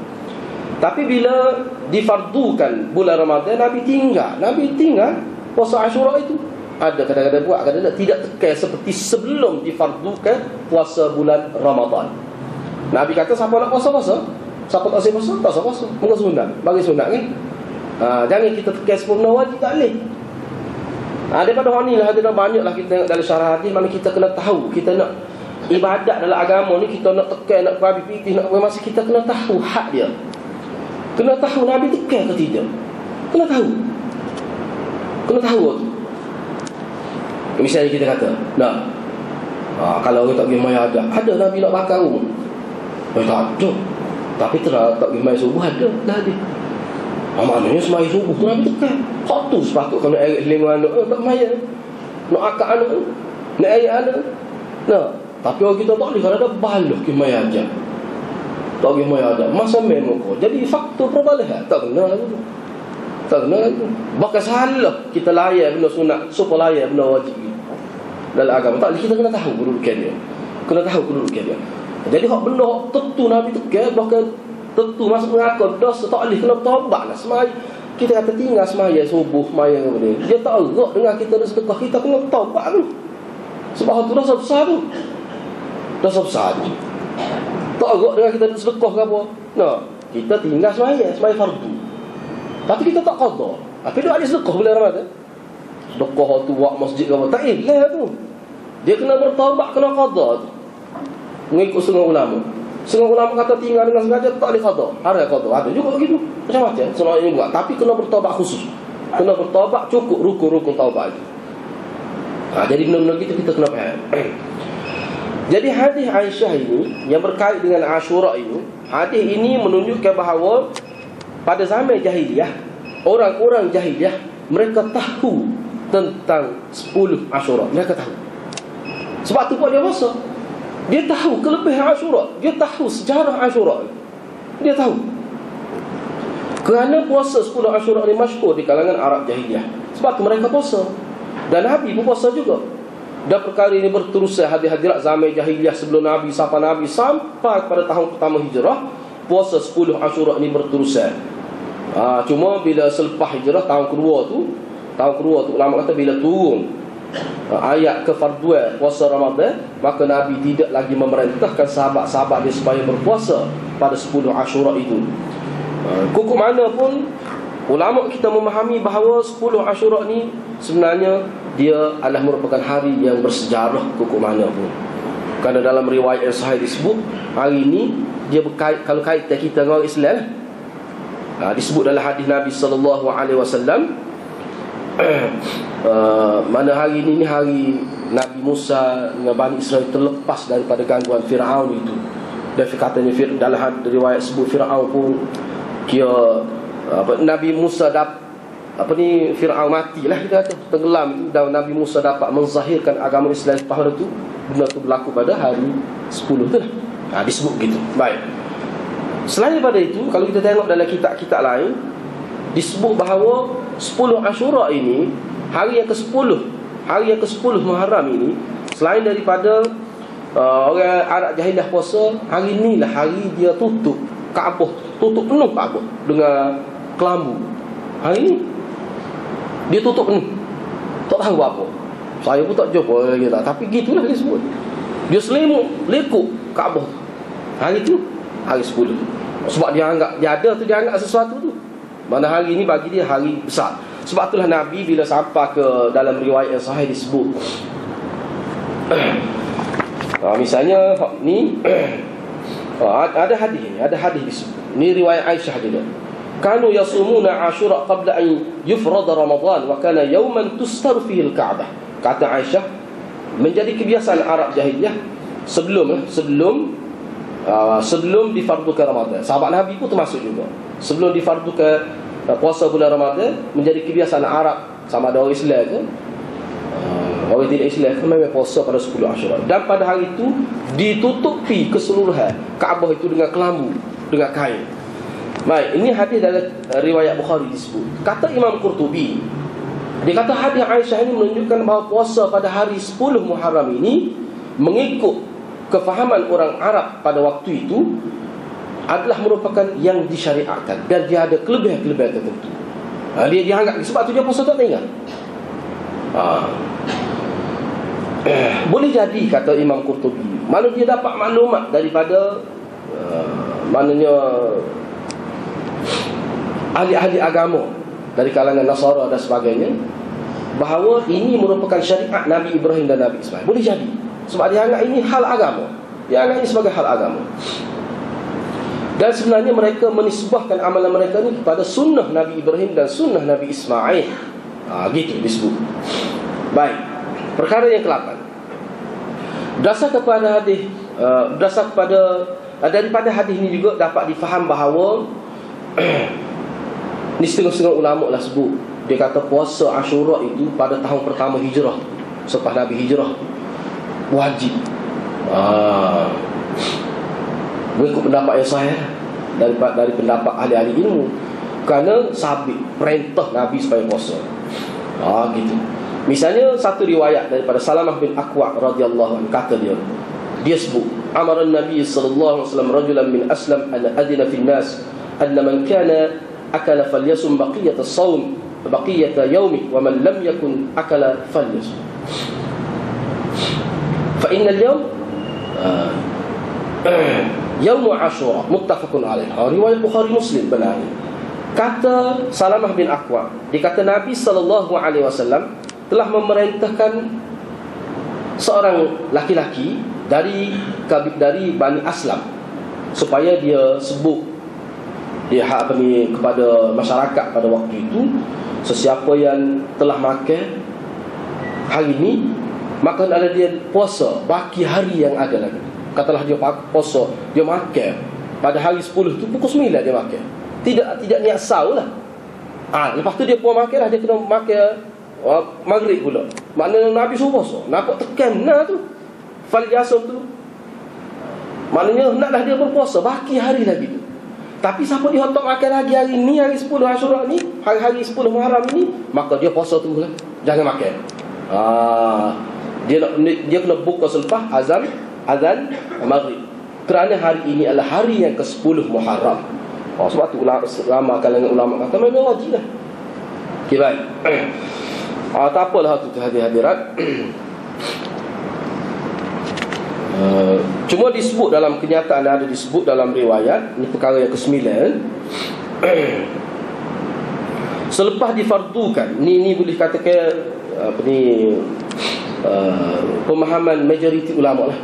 Tapi bila difardukan bulan Ramadan, Nabi tinggal puasa Ashura itu. Ada kadang-kadang buat, kadang-kadang tidak tekan seperti sebelum difardukan puasa bulan Ramadan. Nabi kata siapa nak puasa-puasa, siapa tak puasa, tak puasa. Muka sunat, bagi sunat kan. Jangan kita tekan sempurna wajib, tak boleh. Daripada orang ni lah, ada banyaklah kita tengok dalam syarah hadis, mana kita kena tahu, kita nak ibadat dalam agama ni, kita nak tekan, nak berabi pitih, nak buat masa, kita kena tahu hak dia. Kena tahu Nabi tekan ke tidak. Kena tahu tu. Misalnya kita kata, kalau orang tak pergi maya ada Nabi nak bakar rumah. Tak ada. Tapi tak pergi maya subuh ada. Dah ada. Maknanya semaya subuh tu Nabi tekan. Hak tu sepatutnya nak erik lima anak, tak maya. Nak akak anak, nak erik anak. Tapi orang kita tak boleh kalau ada balah pergi maya aja. Tak pergi maya ada. Masa memang kau. Jadi faktor perbalahan tak kena lagu tu. Tak kena lagu. Bahkan salah kita layan benda sunat, supaya layan benda wajib dalam agama. Tak, kita kena tahu kedudukan dia. Jadi hak benda hak tentu Nabi tekan, bahkan tentu masuk mengaku dosa, tak boleh kena taubat lah. Semaya kita kata tinggal semaya subuh, semaya kemudian dia tak erat dengan kita ada sedekah, kita kena taubat tu. Sebab tu dosa besar tu. Tak erat dengan kita ada sedekah ke apa. Kita tinggal semaya fardu. Tapi kita tak qada. Tapi dia ada sedekah bulan Ramadan. Sedekah tu buat masjid ke apa, tak lah tu. Dia kena bertaubat, kena qada tu. Mengikut setengah ulama. Setengah ulama kata tinggal dengan sengaja tak boleh qada. Ada qada, ada juga begitu. Macam-macam setengah ini buat, tapi kena bertaubat khusus. Kena bertaubat cukup rukun-rukun taubat itu. Jadi benda-benda gitu kita kena faham. Jadi hadis Aisyah ini yang berkait dengan Ashura ini, hadis ini menunjukkan bahawa pada zaman jahiliyah, orang-orang jahiliyah mereka tahu tentang 10 Ashura. Mereka tahu. Sebab tu buat dia puasa. Dia tahu kelebihan Ashura, dia tahu sejarah Ashura. Dia tahu. Kerana puasa 10 Ashura ni masyhur di kalangan Arab jahiliyah. Sebab tu mereka puasa. Dan Nabi pun puasa juga. Dan perkara ini berterusan hadirat zaman jahiliyah sebelum Nabi sampai pada tahun pertama hijrah. Puasa 10 Ashura ni berterusan. Cuma bila selepas hijrah tahun kedua tu ulama kata bila turun ayat kefarduan puasa Ramadan, maka Nabi tidak lagi memerintahkan sahabat-sahabat dia supaya berpuasa pada 10 Ashura itu. Kukuh mana pun ulama kita memahami bahawa 10 Ashura ni sebenarnya dia adalah merupakan hari yang bersejarah kukuh mana pun. Kerana dalam riwayat yang sahih disebut hari ini dia berkait, kalau kaitan kita dengan orang Islam disebut dalam hadis Nabi SAW, mana hari ini hari Nabi Musa dengan Bani Israel terlepas daripada gangguan Fir'aun itu. Dan katanya dalam riwayat sebut Fir'aun pun Nabi Musa Fir'aun matilah, kita kata tenggelam, dan Nabi Musa dapat menzahirkan agama Islam pada itu benda tu berlaku pada hari 10 tu lah. Disebut gitu. Baik. Selain daripada itu, kalau kita tengok dalam kitab-kitab lain, disebut bahawa 10 Ashura ini, hari yang ke-10 Muharram ini, selain daripada orang Arab Jahiliah puasa, hari inilah hari dia tutup Kaabah, tutup penuh Kaabah dengan kelambu. Hari ni dia tutup penuh. Tak tahu apa. Saya pun tak jumpa lagi tak. Tapi gitulah dia sebut. Dia selimut, lekuk Kaabah. Hari tu, hari 10. Sebab dia anggap, dia ada tu, dia anggap sesuatu tu. Mana hari ni bagi dia hari besar. Sebab itulah Nabi bila sampai ke dalam riwayat yang sahih disebut. Misalnya ni ada hadis disebut. Ni riwayat Aisyah juga. Kanu yasumuna Ashura qabla an yufrad Ramadan wa kana yawman tustar fihi al-Ka'bah. Kata Aisyah, menjadi kebiasaan Arab Jahiliyah sebelum difardukan Ramadan. Sahabat Nabi pun termasuk juga. Sebelum difardukan puasa bulan Ramadan, menjadi kebiasaan Arab, sama ada orang Islam ke, orang tidak Islam ke, memang puasa pada 10 Ashura. Dan pada hari itu ditutupi keseluruhan Kaabah itu dengan kelambu, dengan kain. Baik, ini hadis dalam riwayat Bukhari disebut. Kata Imam Qurtubi, dia kata hadis Aisyah ini menunjukkan bahawa puasa pada hari 10 Muharram ini mengikut kefahaman orang Arab pada waktu itu adalah merupakan yang disyariatkan dan dia ada kelebihan-kelebihan tertentu. Dia anggap sebab tu dia puasa tak tinggal. Boleh jadi kata Imam Qurtubi, mana dia dapat maklumat daripada maknanya ahli-ahli agama dari kalangan Nasara dan sebagainya, bahawa ini merupakan syariat Nabi Ibrahim dan Nabi Ismail. Boleh jadi sebab dia anggap ini hal agama. Dia anggap ini sebagai hal agama. Dan sebenarnya mereka menisbahkan amalan mereka ni kepada sunnah Nabi Ibrahim dan sunnah Nabi Ismail. Gitu disebut. Baik. Perkara yang ke-8. Daripada hadis ini juga dapat difaham bahawa ni setengah-setengah ulama lah sebut, dia kata puasa Ashura itu pada tahun pertama hijrah, selepas Nabi hijrah, wajib. Mengikut pendapat yang sahih dari pendapat ahli-ahli ilmu, kerana sabit perintah Nabi supaya puasa. Gitu. Misalnya satu riwayat daripada Salamah bin Aqwa radhiyallahu anhu, kata dia sebut, amara Nabi sallallahu alaihi wasallam rajulan min Aslam an adina fil nas anna man kana akala falyasum baqiyat as-sawm baqiyat yawmi wa man lam yakun akala falyasum fa inna al-yawm Yaum Ashura muttafaqun alaih. Riwayat Bukhari Muslim benar. Kata Salamah bin Aqwa, dikata Nabi sallallahu alaihi wasallam telah memerintahkan seorang laki-laki dari Bani Aslam supaya dia sebut kepada masyarakat pada waktu itu, sesiapa yang telah makan hari ini, maka adalah dia puasa baki hari yang ada lagi. Katalah dia puasa, dia makan pada hari 10 tu pukul 9 dia makan. Tidak niat sahur lah. Lepas tu dia pun makan lah, dia kena makan maghrib pula. Maknanya Nabi suruh puasa, nampak tekan tu fal yasum tu. Maknanya naklah dia berpuasa baki hari lagi tu. Tapi siapa dia tak makan lagi hari ni, hari 10 Ashura ni, hari-hari 10 Muharram ni, maka dia puasa tu lah, jangan makan. Dia kena buka selepas azan maghrib, kerana hari ini adalah hari yang ke-10 Muharram. Sebab tu ulama kalangan ulama kata memang wajib lah. Okay, baik. Tak apalah tu hadirat. Cuma disebut dalam kenyataan, ada disebut dalam riwayat, ini perkara yang ke-9. Selepas difardukan, ni boleh katakan pemahaman majoriti ulama lah.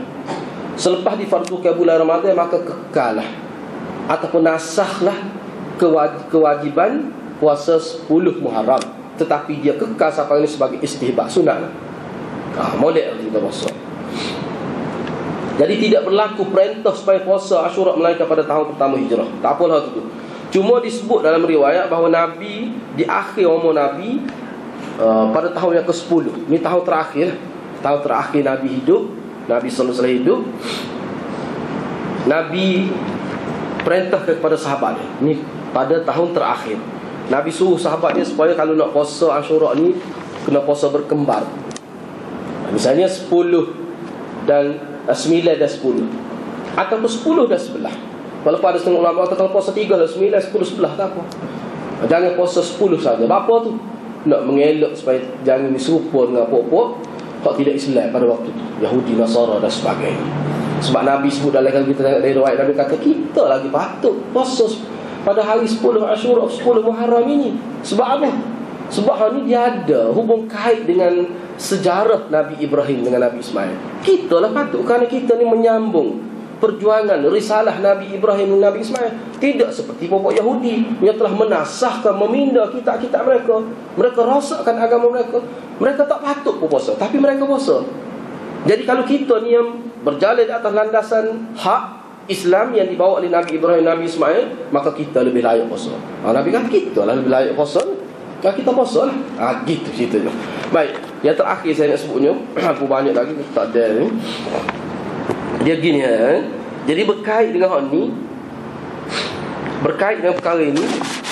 Selepas difardukan bulan Ramadan, maka kekallah ataupun nasahlah kewajiban puasa 10 Muharram, tetapi dia kekal sampai ini sebagai istihbab, sunat lah. Molek kita puasa. Jadi tidak berlaku perintah supaya puasa Ashura melainkan pada tahun pertama hijrah. Tak apalah itu. Cuma disebut dalam riwayat bahawa Nabi di akhir umur Nabi, pada tahun yang ke-10, ini tahun terakhir Nabi hidup, Nabi sallallahu alaihi wasallam hidup, Nabi perintah kepada sahabat dia. Ni pada tahun terakhir, Nabi suruh sahabat dia supaya kalau nak puasa Ashura ni kena puasa berkembar. Misalnya 10 dan 9 dan 10, ataupun 10 dan 11. Walaupun ada setengah ulama kata kalau puasa 3 dan 9, 10, 11 tak apa. Jangan puasa 10 saja. Apa tu? Nak mengelak supaya jangan diserupa dengan puak-puak hak tidak Islam pada waktu itu, Yahudi, Nasara dan sebagainya. Sebab Nabi sebut dalam, kalau kita tengok dari riwayat, Nabi kata kita lagi patut puasa pada hari 10 Ashura, 10 Muharram ini. Sebab apa? Sebab hal ni dia ada hubung kait dengan sejarah Nabi Ibrahim dengan Nabi Ismail. Kita lah patut, kerana kita ni menyambung perjuangan risalah Nabi Ibrahim dan Nabi Ismail. Tidak seperti pokok Yahudi yang telah menasahkan, meminda kitab-kitab mereka. Mereka rosakkan agama mereka. Mereka tak patut berpuasa, tapi mereka puasa. Jadi kalau kita ni yang berjalan di atas landasan hak Islam yang dibawa oleh Nabi Ibrahim dan Nabi Ismail, maka kita lebih layak puasa. Nabi kata kita lah lebih layak puasa. Kita puasa lah. Gitu ceritanya. Baik, yang terakhir saya nak sebutnya, aku banyak lagi tak ada ni. Dia gini Jadi berkait dengan hal ni, berkait dengan perkara ini,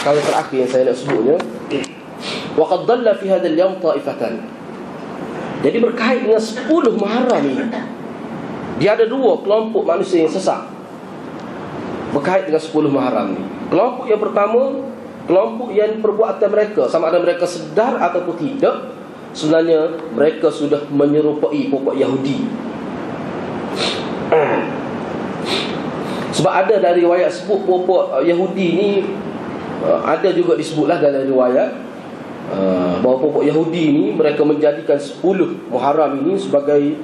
perkara terakhir yang saya nak sebutnya, wa qad dalla fi hadzal yawm ta'ifatan. Jadi berkait dengan 10 Muharram ini, dia ada dua kelompok manusia yang sesat berkait dengan 10 Muharram ini. Kelompok yang pertama, kelompok yang perbuatan mereka, sama ada mereka sedar ataupun tidak, sebenarnya mereka sudah menyerupai pokok Yahudi. Sebab ada dari riwayat sebut pokok Yahudi ni, ada juga disebutlah dalam riwayat bahawa pokok Yahudi ni mereka menjadikan 10 Muharram ini sebagai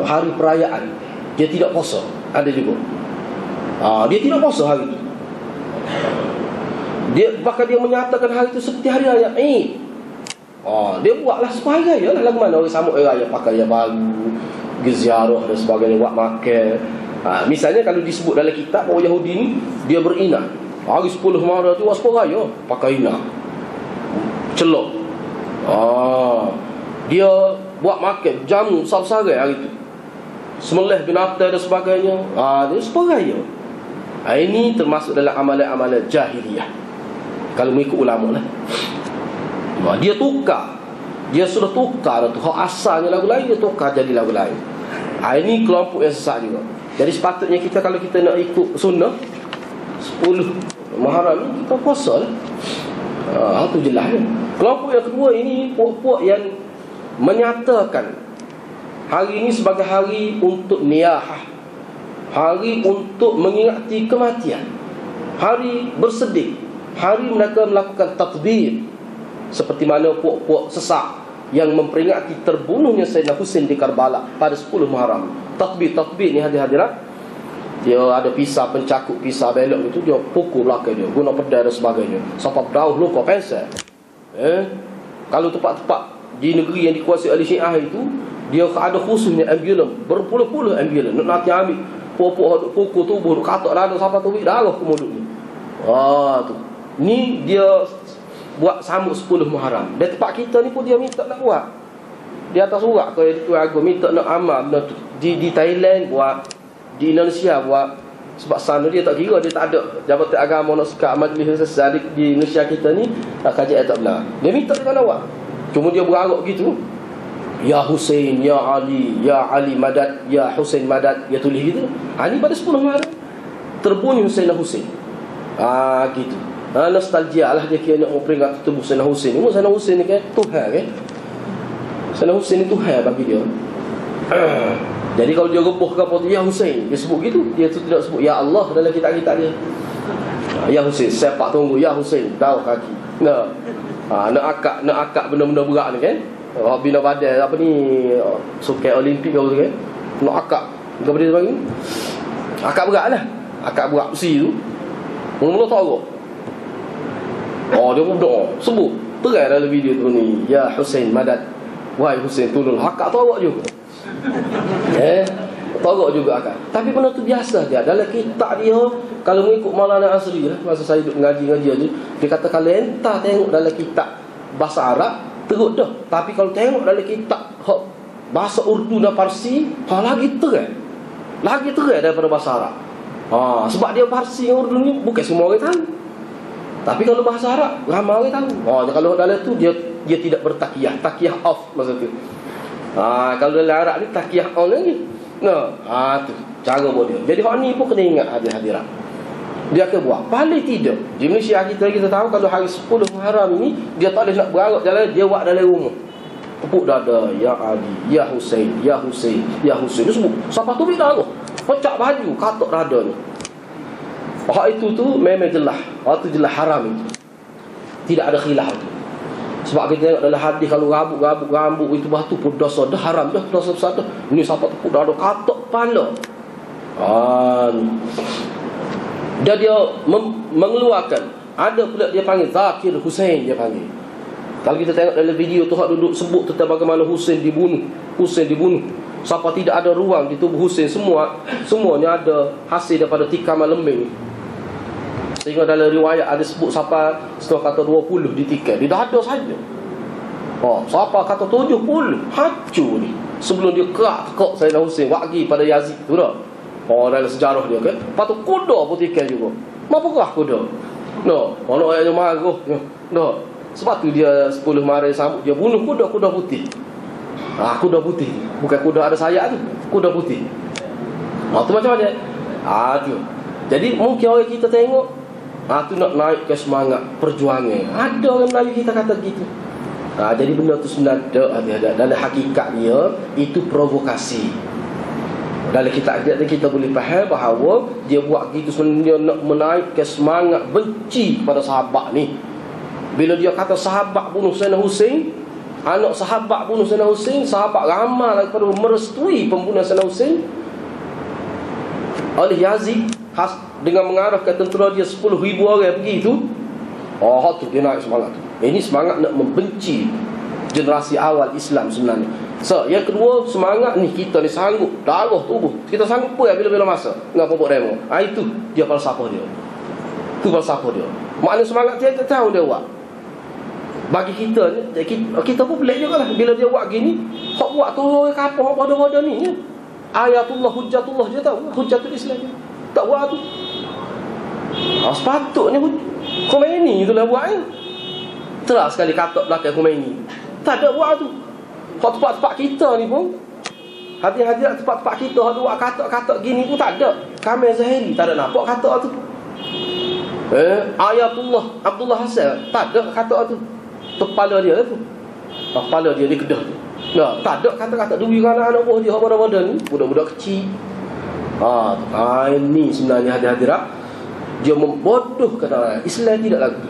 hari perayaan. Dia tidak puasa. Ada juga dia tidak puasa hari itu. Bahkan dia menyatakan hari itu seperti hari raya Eid. Dia buatlah sebagai raya lah. Lagu mana orang sambut raya, pakai yang baru, ziarah dan sebagainya, buat makan. Misalnya kalau disebut dalam kitab orang Yahudi ni, dia berinah hari 10 Muharram tu waspo raya, pakai inah, celok. Dia buat makan jamu besar-besar hari tu, sembelih binatang dan sebagainya. Dia waspo raya. Ini termasuk dalam amalan-amalan jahiliyah kalau mengikut ulama lah. Dia tukar, dia sudah tukar tu, hak asalnya lagu lain, dia tukar jadi lagu lain. Ini kelompok yang sesat juga. Jadi sepatutnya kita, kalau kita nak ikut sunnah 10 Muharram ni, kita puasa lah. Itu jelas ni. Kelompok yang kedua ini puak-puak yang menyatakan hari ini sebagai hari untuk niyahah, hari untuk mengingati kematian, hari bersedih, hari mereka melakukan takbir, seperti mana puak-puak sesak yang memperingati terbunuhnya Sayyidina Husain di Karbala pada 10 Muharram. Takbir ni hadir-hadirat, dia ada pisah, pencakup pisah belok itu, dia pukul belakang dia, guna pedang dan sebagainya, sampai berdarah luka pensel. Kalau tempat-tempat di negeri yang dikuasai oleh Syiah itu, dia ada khususnya ambulans, berpuluh-puluh ambulans nak nanti ambil puak-puak pukul tubuh, katak dada sampai tubuh darah ke mulut ni. Tu ni dia buat sambut 10 Muharram. Dan tempat kita ni pun dia minta nak buat. Di atas surat ke Tuan Agong minta nak amal benda tu. Di Thailand buat, di Indonesia buat. Sebab sana dia tak kira, dia tak ada jabatan agama nak sekat majlis sesat di Indonesia kita ni, kajian tak benar. Dia minta dia nak buat. Cuma dia berharap gitu. Ya Husain, Ya Ali, Ya Ali Madad, Ya Husain Madad, dia tulis gitu. Ini pada 10 Muharram terbunuh Sayyidina Husain. Gitu. Nostalgia lah dia kira nak memperingat tubuh Sayyidina Husain. Sayyidina Husain ni kan Tuhan kan. Sayyidina Husain ni Tuhan bagi dia. Jadi kalau dia rebuh ke apa tu, Ya Husain, dia sebut gitu. Dia tu tidak sebut Ya Allah dalam kitab-kitab dia. Ya Husain, sepak tunggu Ya Husain, tahu kaki. Nak akak benda-benda berat ni kan. Bina badan apa ni, suket Olimpik apa tu kan. Nak akak kepada dia bagi. Akak berat lah. Akak berat besi tu. Mula-mula tak agak. Dia pun doa sebut terang dalam video tu ni, Ya Husain Madad, wahai Husain tolong. Akak tu awak juga. Togok juga akak. Tapi benda tu biasa dia. Dalam kitab dia, kalau mengikut Maulana Asri lah, masa saya duduk ngaji-ngaji tu, dia kata kalau entah tengok dalam kitab bahasa Arab teruk dah. Tapi kalau tengok dalam kitab bahasa Urdu dan Parsi lagi terang. Lagi terang daripada bahasa Arab. Sebab dia Parsi dengan Urdu ni bukan semua orang tahu. Tapi kalau bahasa Arab ramai orang tahu. Kalau dalam tu dia tidak bertakiyah, takiyah off masa tu. Kalau dalam Arab ni takiyah on lagi. Tu cara buat dia. Jadi hak ni pun kena ingat hadir-hadirat. Dia akan buat. Paling tidak di Malaysia kita tahu kalau hari 10 Muharram ni dia tak boleh nak berarap jalan, dia buat dalam rumah. Tepuk dada, ya Ali, ya Husain, ya Husain, ya Husain. Dia sebut. Siapa tu bila tu? Pecah baju, katok dada ni. Hak itu tu memang jelas. Hak tu jelas haram itu. Tidak ada khilaf tu. Sebab kita tengok dalam hadis kalau rambut itu batu pun dosa dah, haram dah, dosa besar dah. Ini siapa tepuk dada, katok kepala. Dan dia mengeluarkan. Ada pula dia panggil Zakir Husain, dia panggil. Kalau kita tengok dalam video tu, hak duduk sebut tentang bagaimana Husain dibunuh. Siapa tidak ada ruang di tubuh Husain, semuanya ada hasil daripada tikaman lembing. Sehingga dalam riwayat ada sebut siapa setengah kata 20 ditikam. Dia dah ada saja. Siapa kata 70, hancur ni. Sebelum dia kerak Sayyidina Husain wagi pada Yazid tu dah. Dalam sejarah dia kan. Lepas tu kuda pun tikam juga. Apa kerah kuda? Orang yang marah. Sebab tu dia 10 Maret sambut, dia bunuh kuda putih. Kuda putih. Bukan kuda ada sayap tu, kuda putih. Tu macam mana? Tu. Jadi mungkin orang kita tengok tu nak naik ke semangat perjuangan. Ada orang Melayu kita kata gitu. Jadi benda tu sebenarnya dalam hakikat dia itu provokasi. Dalam kita boleh faham bahawa dia buat gitu sebenarnya nak menaikkan semangat benci kepada sahabat ni. Bila dia kata sahabat bunuh Sayyidina Husain, anak sahabat bunuh Sayyidina Husain, sahabat ramai daripada merestui pembunuhan Sayyidina Husain oleh Yazid dengan mengarahkan tentera dia 10,000 orang pergi tu. Tu dia naik semangat tu. Ini semangat nak membenci generasi awal Islam sebenarnya. Yang kedua, semangat ni kita ni sanggup darah tubuh. Kita sanggup pun bila-bila masa dengan pokok demo. Itu dia falsafah dia. Itu falsafah dia. Maknanya semangat dia tahu dia buat. Bagi kita ni, kita pun pelik juga lah. Bila dia buat gini, hak buat tu orang kapal, hak pada-pada ni ya. Ayatullah, hujjatullah dia tahu. Hujjatul Islam dia tak buat tu. Sepatutnya Khomeini itulah buat ni. Terus sekali katak belakang Khomeini. Tak ada buat tu. Hak tempat-tempat kita ni pun, hati-hati tempat-tempat kita hak buat katak-katak gini pun tak ada. Kamil Zahiri tak ada nampak katak tu. Ayatullah Abdullah Hasan tak ada katak tu. Kepala dia tu. Kepala dia di Kedah tu. Tak ada kata-kata dulu anak-anak buah dia pada-pada ni, budak-budak kecil. Ini sebenarnya hadirat dia membodohkan orang. Islam tidak lagi.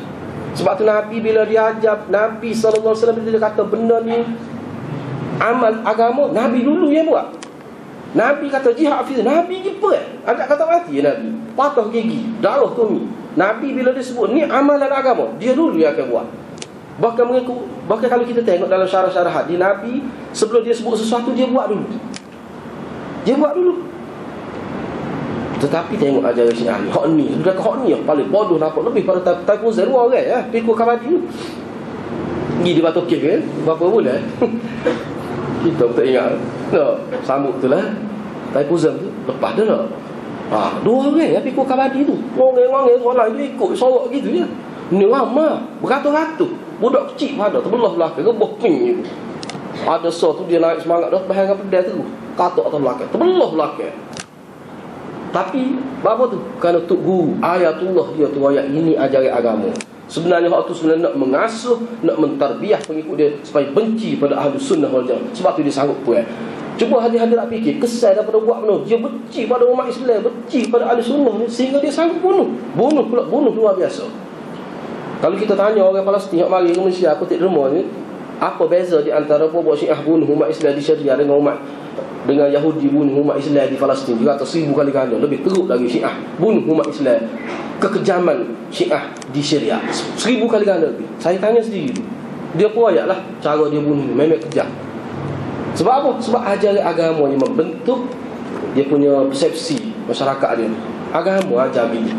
Sebab tu Nabi bila dia ajar, Nabi SAW dia kata benda ni amal agama, Nabi dulu yang buat. Nabi kata jihad fi, Nabi jumpa agak kata mati Nabi. Patah gigi, darah tu. Nabi bila dia sebut ni amalan agama, dia dulu yang akan buat. Bahkan kalau kita tengok dalam syarah-syarah hadis, Nabi sebelum dia sebut sesuatu dia buat dulu. Tetapi tengok ajaran Syiah ni, hak ni yang paling bodoh nampak lebih pada Taifun Zerwa orang ya, pikul kabadi tu. Pergi di Batu Kek kan, berapa bulan? Kita tak ingat. Sambut tu lah. Taifun Zerwa tu lepas dah nak. Dua orang ya pikul kabadi tu. Ngong-ngong orang lain tu ikut sorok gitu je. Ni lama, beratus-ratus. Budak kecil pada terbelah belakang, rebah ping tu. Ada tu dia naik semangat dah bahan apa dia tu. Katok atas belakang, terbelah belakang. Tapi apa tu? Kerana Tok Guru ayatullah dia tu ayat ini ajaran agama. Sebenarnya hak tu sebenarnya nak mengasuh, nak mentarbiah pengikut dia supaya benci pada ahli sunnah wal jamaah. Sebab tu dia sanggup puas. Cuba hadir-hadir nak fikir kesal daripada buat benda. Dia benci pada umat Islam, benci pada ahli sunnah ni sehingga dia sanggup bunuh. Bunuh luar biasa. Kalau kita tanya orang Palestin yang mari ke Malaysia, aku tak derma ni, apa beza di antara buat Syiah bunuh umat Islam di Syria dengan Yahudi bunuh umat Islam di Palestin? Dia kata 1000 kali ganda, lebih teruk lagi Syiah bunuh umat Islam. Kekejaman Syiah di Syria 1000 kali ganda lebih. Saya tanya sendiri tu. Dia pun ayatlah cara dia bunuh memang kejam. Sebab apa? Sebab ajaran agama yang membentuk dia punya persepsi masyarakat dia. Agama ajar gitu.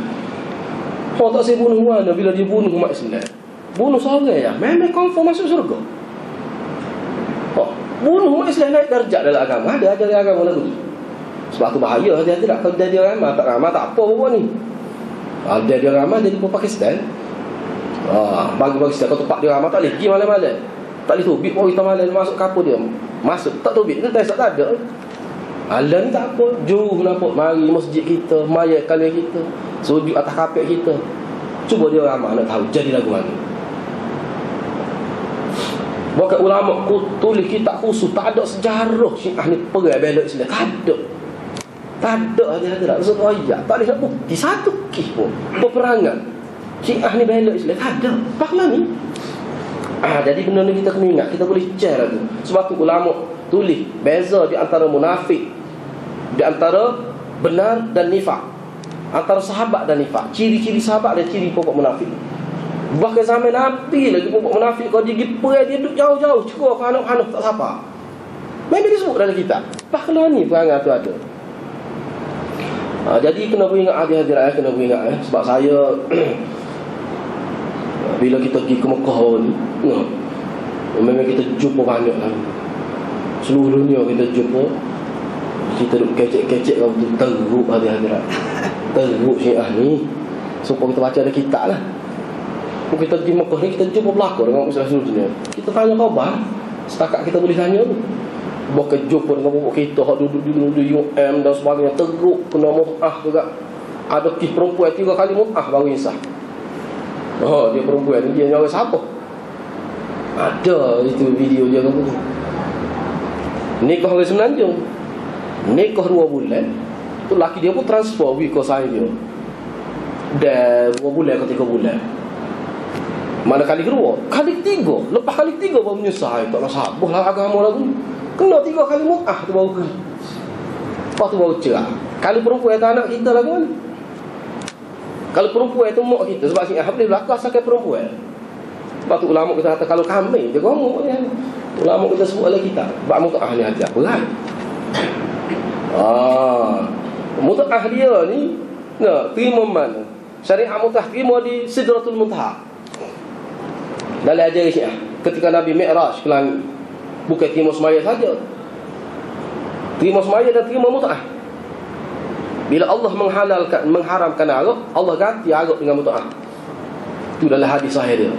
Orang tak saya bunuh mana bila dia bunuh umat Islam. Bunuh seorang ya, memang confirm masuk syurga. Bunuh umat Islam naik darjat dalam agama. Ada ajaran agama lagu tu. Sebab tu bahaya hati-hati tak. Kalau jadi orang ramah tak apa pun ni. Ada dia ramah jadi pun Pakistan. Bagi Pakistan kalau tempat dia ramah tak boleh pergi malam-malam. Tak boleh tubik pun kita malam masuk kapur dia. Masuk tak tubik kita tak ada. Allah ni tak apa. Jom nampak mari masjid kita, mayat kalian kita, sujud atas kapek kita. Cuba dia ramah nak tahu jadi lagu mana. Bukan ulama tulis kitab khusus, tak ada sejarah Syiah ni perang bela Islam. Tak ada ada satu ayat, tak ada bukti satu kisah pun peperangan Syiah ni bela Islam. Tak ada. Paklah ni. Jadi benda ni kita kena ingat, kita boleh share tu. Sebab tu ulama tulis beza di antara munafik, di antara benar dan nifak, antara sahabat dan nifak, ciri-ciri sahabat dan ciri pokok munafik. Bahkan zaman Nabi lagi pokok munafik, kalau dia pergi perang dia duduk jauh-jauh, cukup anak-anak tak siapa. Memang disebut dalam kitab. Bahkan ni perangai tu ada. Jadi kena ingat hadirat-hadirat, kena ingat sebab saya bila kita pergi ke Mekah ni, memang kita jumpa banyak lah. Seluruh dunia kita jumpa. Kita duduk kecek-kecek kalau tu teruk hadirat. Teruk Syiah ni. Supaya kita baca ada kitab lah. Kita pergi Mekah ni, kita jumpa pelakor dengan Muslim seluruh dunia. Kita tanya khabar, setakat kita boleh tanya tu. Bukan jumpa dengan bapak kita hak duduk di UM dan sebagainya, teruk, kena mut'ah juga. Ada kisah perempuan 3 kali mut'ah baru insah. Dia perempuan ni, dia nyawa siapa? Ada itu video dia kata tu. Nikah orang Semenanjung, nikah 2 bulan tu laki dia pun transfer pergi ke saya dia. Dah 2 bulan ke 3 bulan. Mana kali kedua, kali ketiga, lepas kali ketiga baru menyesal. Tak nak sabar lah agama lagu. Kena 3 kali mut'ah tu baru kena. Lepas tu baru cerai. Kalau perempuan tu anak kita lagu mana? Kalau perempuan tu mak kita, sebab Syiah boleh berlaku asalkan perempuan. Sebab tu ulama kita kata kalau kambing dia gomok kan. Ulama kita sebut dalam kitab bab mut'ah ni hati apa kan? Mut'ah dia ni terima mana? Syariat mut'ah terima di Sidratul Muntaha. Dalam ajaran Syiah ketika Nabi Mi'raj ke langit, bukan terima semaya saja, terima semaya dan terima mut'ah. Bila Allah mengharamkan arak, Allah ganti arak dengan mut'ah. Tu dalam hadis sahih dia.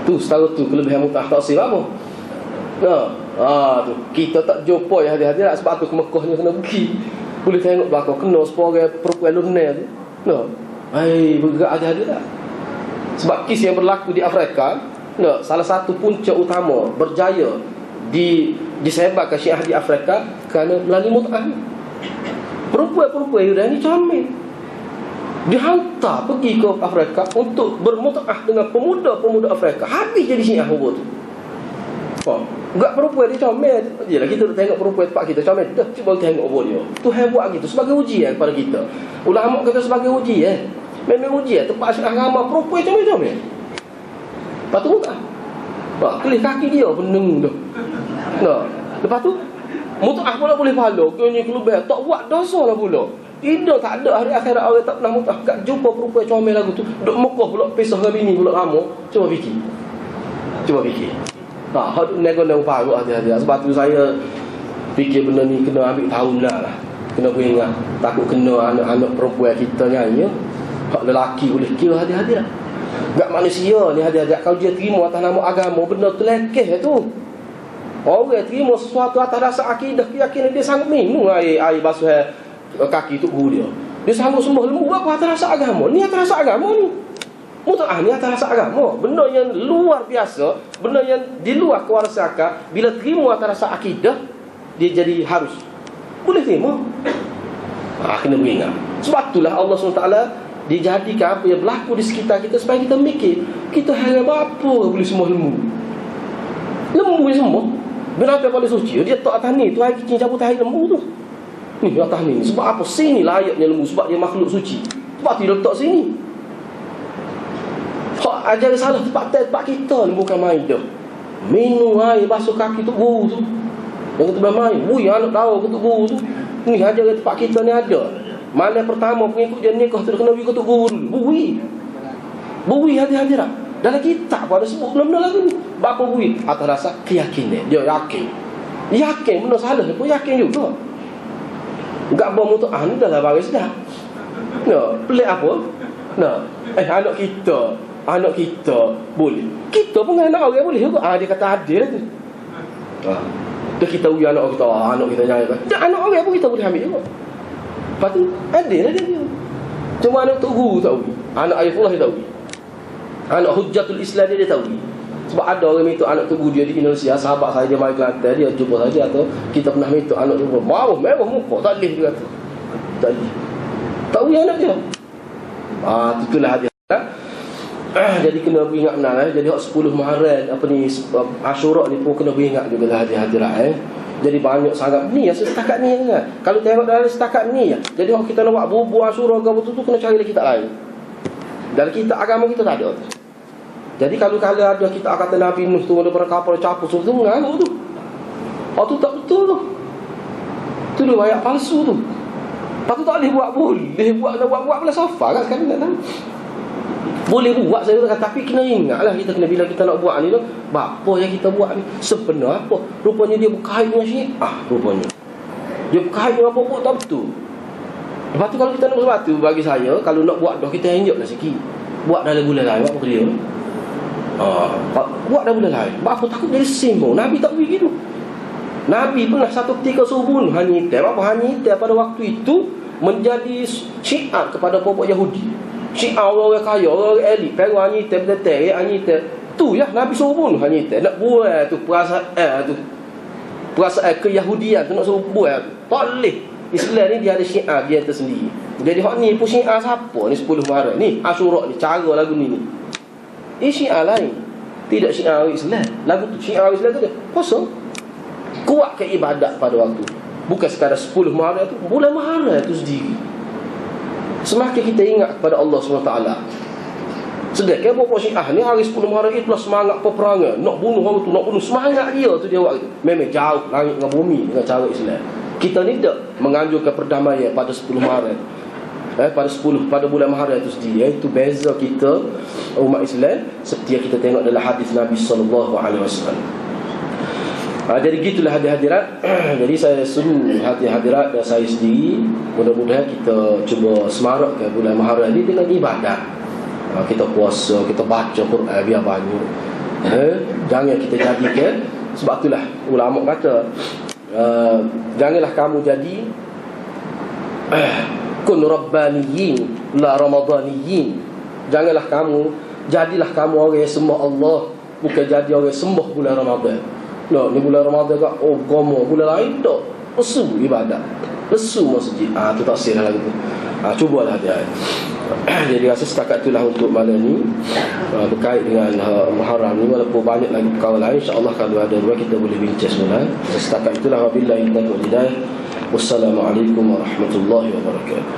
Tu setara tu kelebihan mut'ah taksir apa? Tu kita tak jumpa ya hadirat, sebab tu ke Mekah ni kena pergi. Boleh tengok belakang kena seorang perempuan lunar tu. Bergerak hadirat. Sebab kes yang berlaku di Afrika, salah satu punca utama berjaya disebarkan Syiah di Afrika kerana melalui mut'ah. Perempuan-perempuan Yahudi ni comel, dihantar pergi ke Afrika untuk bermut'ah dengan pemuda-pemuda Afrika. Habis jadi Syiah tu. Enggak perempuan dia comel. Jelah kita tengok perempuan tempat kita comel, dah cuba tengok dia. Tuhan buat gitu sebagai ujian kepada kita. Ulama kata sebagai ujian. Memang ujian tempat Syiah ramai perempuan comel-comel. Lepas tu kelih kaki dia penengu dah. Lepas tu mut'ah pula boleh pahala. Kini kelubah tak buat dosa lah pula. Tidak, tak ada hari akhirat orang tak pernah mut'ah. Kat jumpa perempuan comel lagu tu, duk Mekah pula pisah dengan bini pula lama. Cuba fikir. Hak nego-nego paruk hati-hati. Sebab tu saya fikir benda ni kena ambil tahu lah. Kena ingat. Takut kena anak-anak perempuan kita ni. Hak lelaki boleh kira hati-hati lah. Gak manusia ni hadiah. Kalau dia terima atas nama agama, benda tu lekeh tu. Orang terima sesuatu atas dasar akidah, keyakinan dia sanggup minum air basuh kaki tu guru dia. Dia sanggup sembah lembu apa atas dasar agama. Ni atas dasar agama ni. Mut'ah ni atas dasar agama. Benda yang luar biasa, benda yang di luar kewarasan akal, bila terima atas dasar akidah, dia jadi harus. Boleh terima. Kena beringat. Sebab itulah Allah SWT dijadikan apa yang berlaku di sekitar kita supaya kita mikir, kita harap apa boleh sembah lembu ni semua binatang paling suci. Dia tak atas ni tu air kecil cabut air lembu tu ni atas ni. Sebab apa? Sini layaknya lembu, sebab dia makhluk suci. Sebab tu dia letak sini. Ajaran salah tempat kita ni bukan main dah. Minum air basuh kaki tu guru tu yang kita bermain bui anak tahu ketuk guru tu. Ni ajaran tempat kita ni ada. Mana pertama pengikut dia nikah tu kena pergi ketuk guru dulu. Bui hati-hati lah. Dalam kitab ada sebut benda-benda lagu ni. Bapa bui atas dasar keyakinan. Dia yakin Yakin benda salah pun yakin juga. Enggak bawa motor ni dah lah baris dah. Pelik apa? Anak kita boleh. Kita pun anak orang boleh juga. Dia kata adil tu. Dia kita uji anak kita jangan. Anak orang pun kita boleh ambil juga. Lepas tu adil lah dia. Cuma anak Tok Guru tak uji. Anak Ayatullah dia tak uji. Anak Hujjatul Islam dia tak uji. Sebab ada orang minta anak Tok Guru dia di Indonesia. Sahabat saya dia mari Kelantan, dia jumpa saja. Atau kita pernah minta anak Tok Guru. Merah muka. Tak boleh dia kata. Tak boleh. Tak uji anak dia. Itulah hadiah. Jadi kena beringat benar. Jadi 10 Muharram Asyura ni pun kena beringat juga lah hadiah-hadiah. Jadi banyak sangat ni ya setakat ni kan. Kalau tengok dalam setakat ni ya. Jadi kalau kita nak buat bubur Asyura ke betul tu kena cari lagi kitab lain. Dalam kitab agama kita tak ada. Jadi kalau ada kitab kata Nabi Nuh tu ada berkapal capur tu mengaku tu. Tu tak betul tu. Tu dia ayat palsu tu. Lepas tu tak boleh buat nak buat belah sofa kan sekarang tak tahu. Boleh buat saya kata, tapi kena ingatlah kita kena bila kita nak buat ni tu, apa yang kita buat ni sebenar apa? Rupanya dia berkait dengan Syiah rupanya. Dia berkait dengan apa tak betul. Lepas tu kalau kita nak buat tu bagi saya, kalau nak buat dah kita enjoklah sikit. Buat dalam bulan lain apa dia? Buat dalam bulan lain. Apa takut jadi simbol. Nabi tak begitu. Nabi pernah satu ketika subuh Hanita pada waktu itu menjadi syiar kepada pokok Yahudi. Syiar orang kaya, orang elit, pergi Hanita. Tu ya Nabi suruh bunuh Hanita. Nak buat tu perasaan keyahudian tu nak suruh buat. Tak boleh. Islam ni dia ada syiar dia tersendiri. Jadi hak ni pun syiar siapa ni 10 Muharram ni Asyura ni cara lagu ni. Syiar lain. Tidak syiar Islam. Lagu tu syiar Islam tu dia. Kosong. Kuat ke ibadat pada waktu. Bukan sekadar 10 Muharram tu, bulan Muharram tu sendiri. Semakin kita ingat kepada Allah SWT. Sedangkan pokok Syiah ni hari 10 Muharram itulah semangat peperangan. Nak bunuh orang tu, nak bunuh semangat dia tu dia buat gitu. Memang jauh langit dengan bumi dengan cara Islam. Kita ni tak menganjurkan perdamaian pada 10 Muharram. Pada bulan Muharram itu sendiri. Itu beza kita umat Islam seperti yang kita tengok dalam hadis Nabi SAW. Jadi gitulah hadirat. Jadi saya suruh hadirat dan saya sendiri, mudah-mudahan kita cuba semarakkan bulan Muharram ni dengan ibadat. Kita puasa, kita baca Quran biar banyak. Jangan kita jadikan. Sebab itulah ulama kata, janganlah kamu jadi kun rabbaniyin la ramadaniyin. Jadilah kamu orang yang sembah Allah, bukan jadi orang yang sembah bulan Ramadan. Ni bulan Ramadan kat agama, bulan lain tak lesu ibadat, lesu masjid. Tu tak sirah lagi tu. Cubalah dia. Jadi rasa setakat itulah untuk malam ni berkait dengan Muharram ni. Walaupun banyak lagi perkara lain, insya-Allah kalau ada ruang kita boleh bincang semula. Setakat itulah, wabillahi taufiq wal hidayah. Wassalamualaikum warahmatullahi wabarakatuh.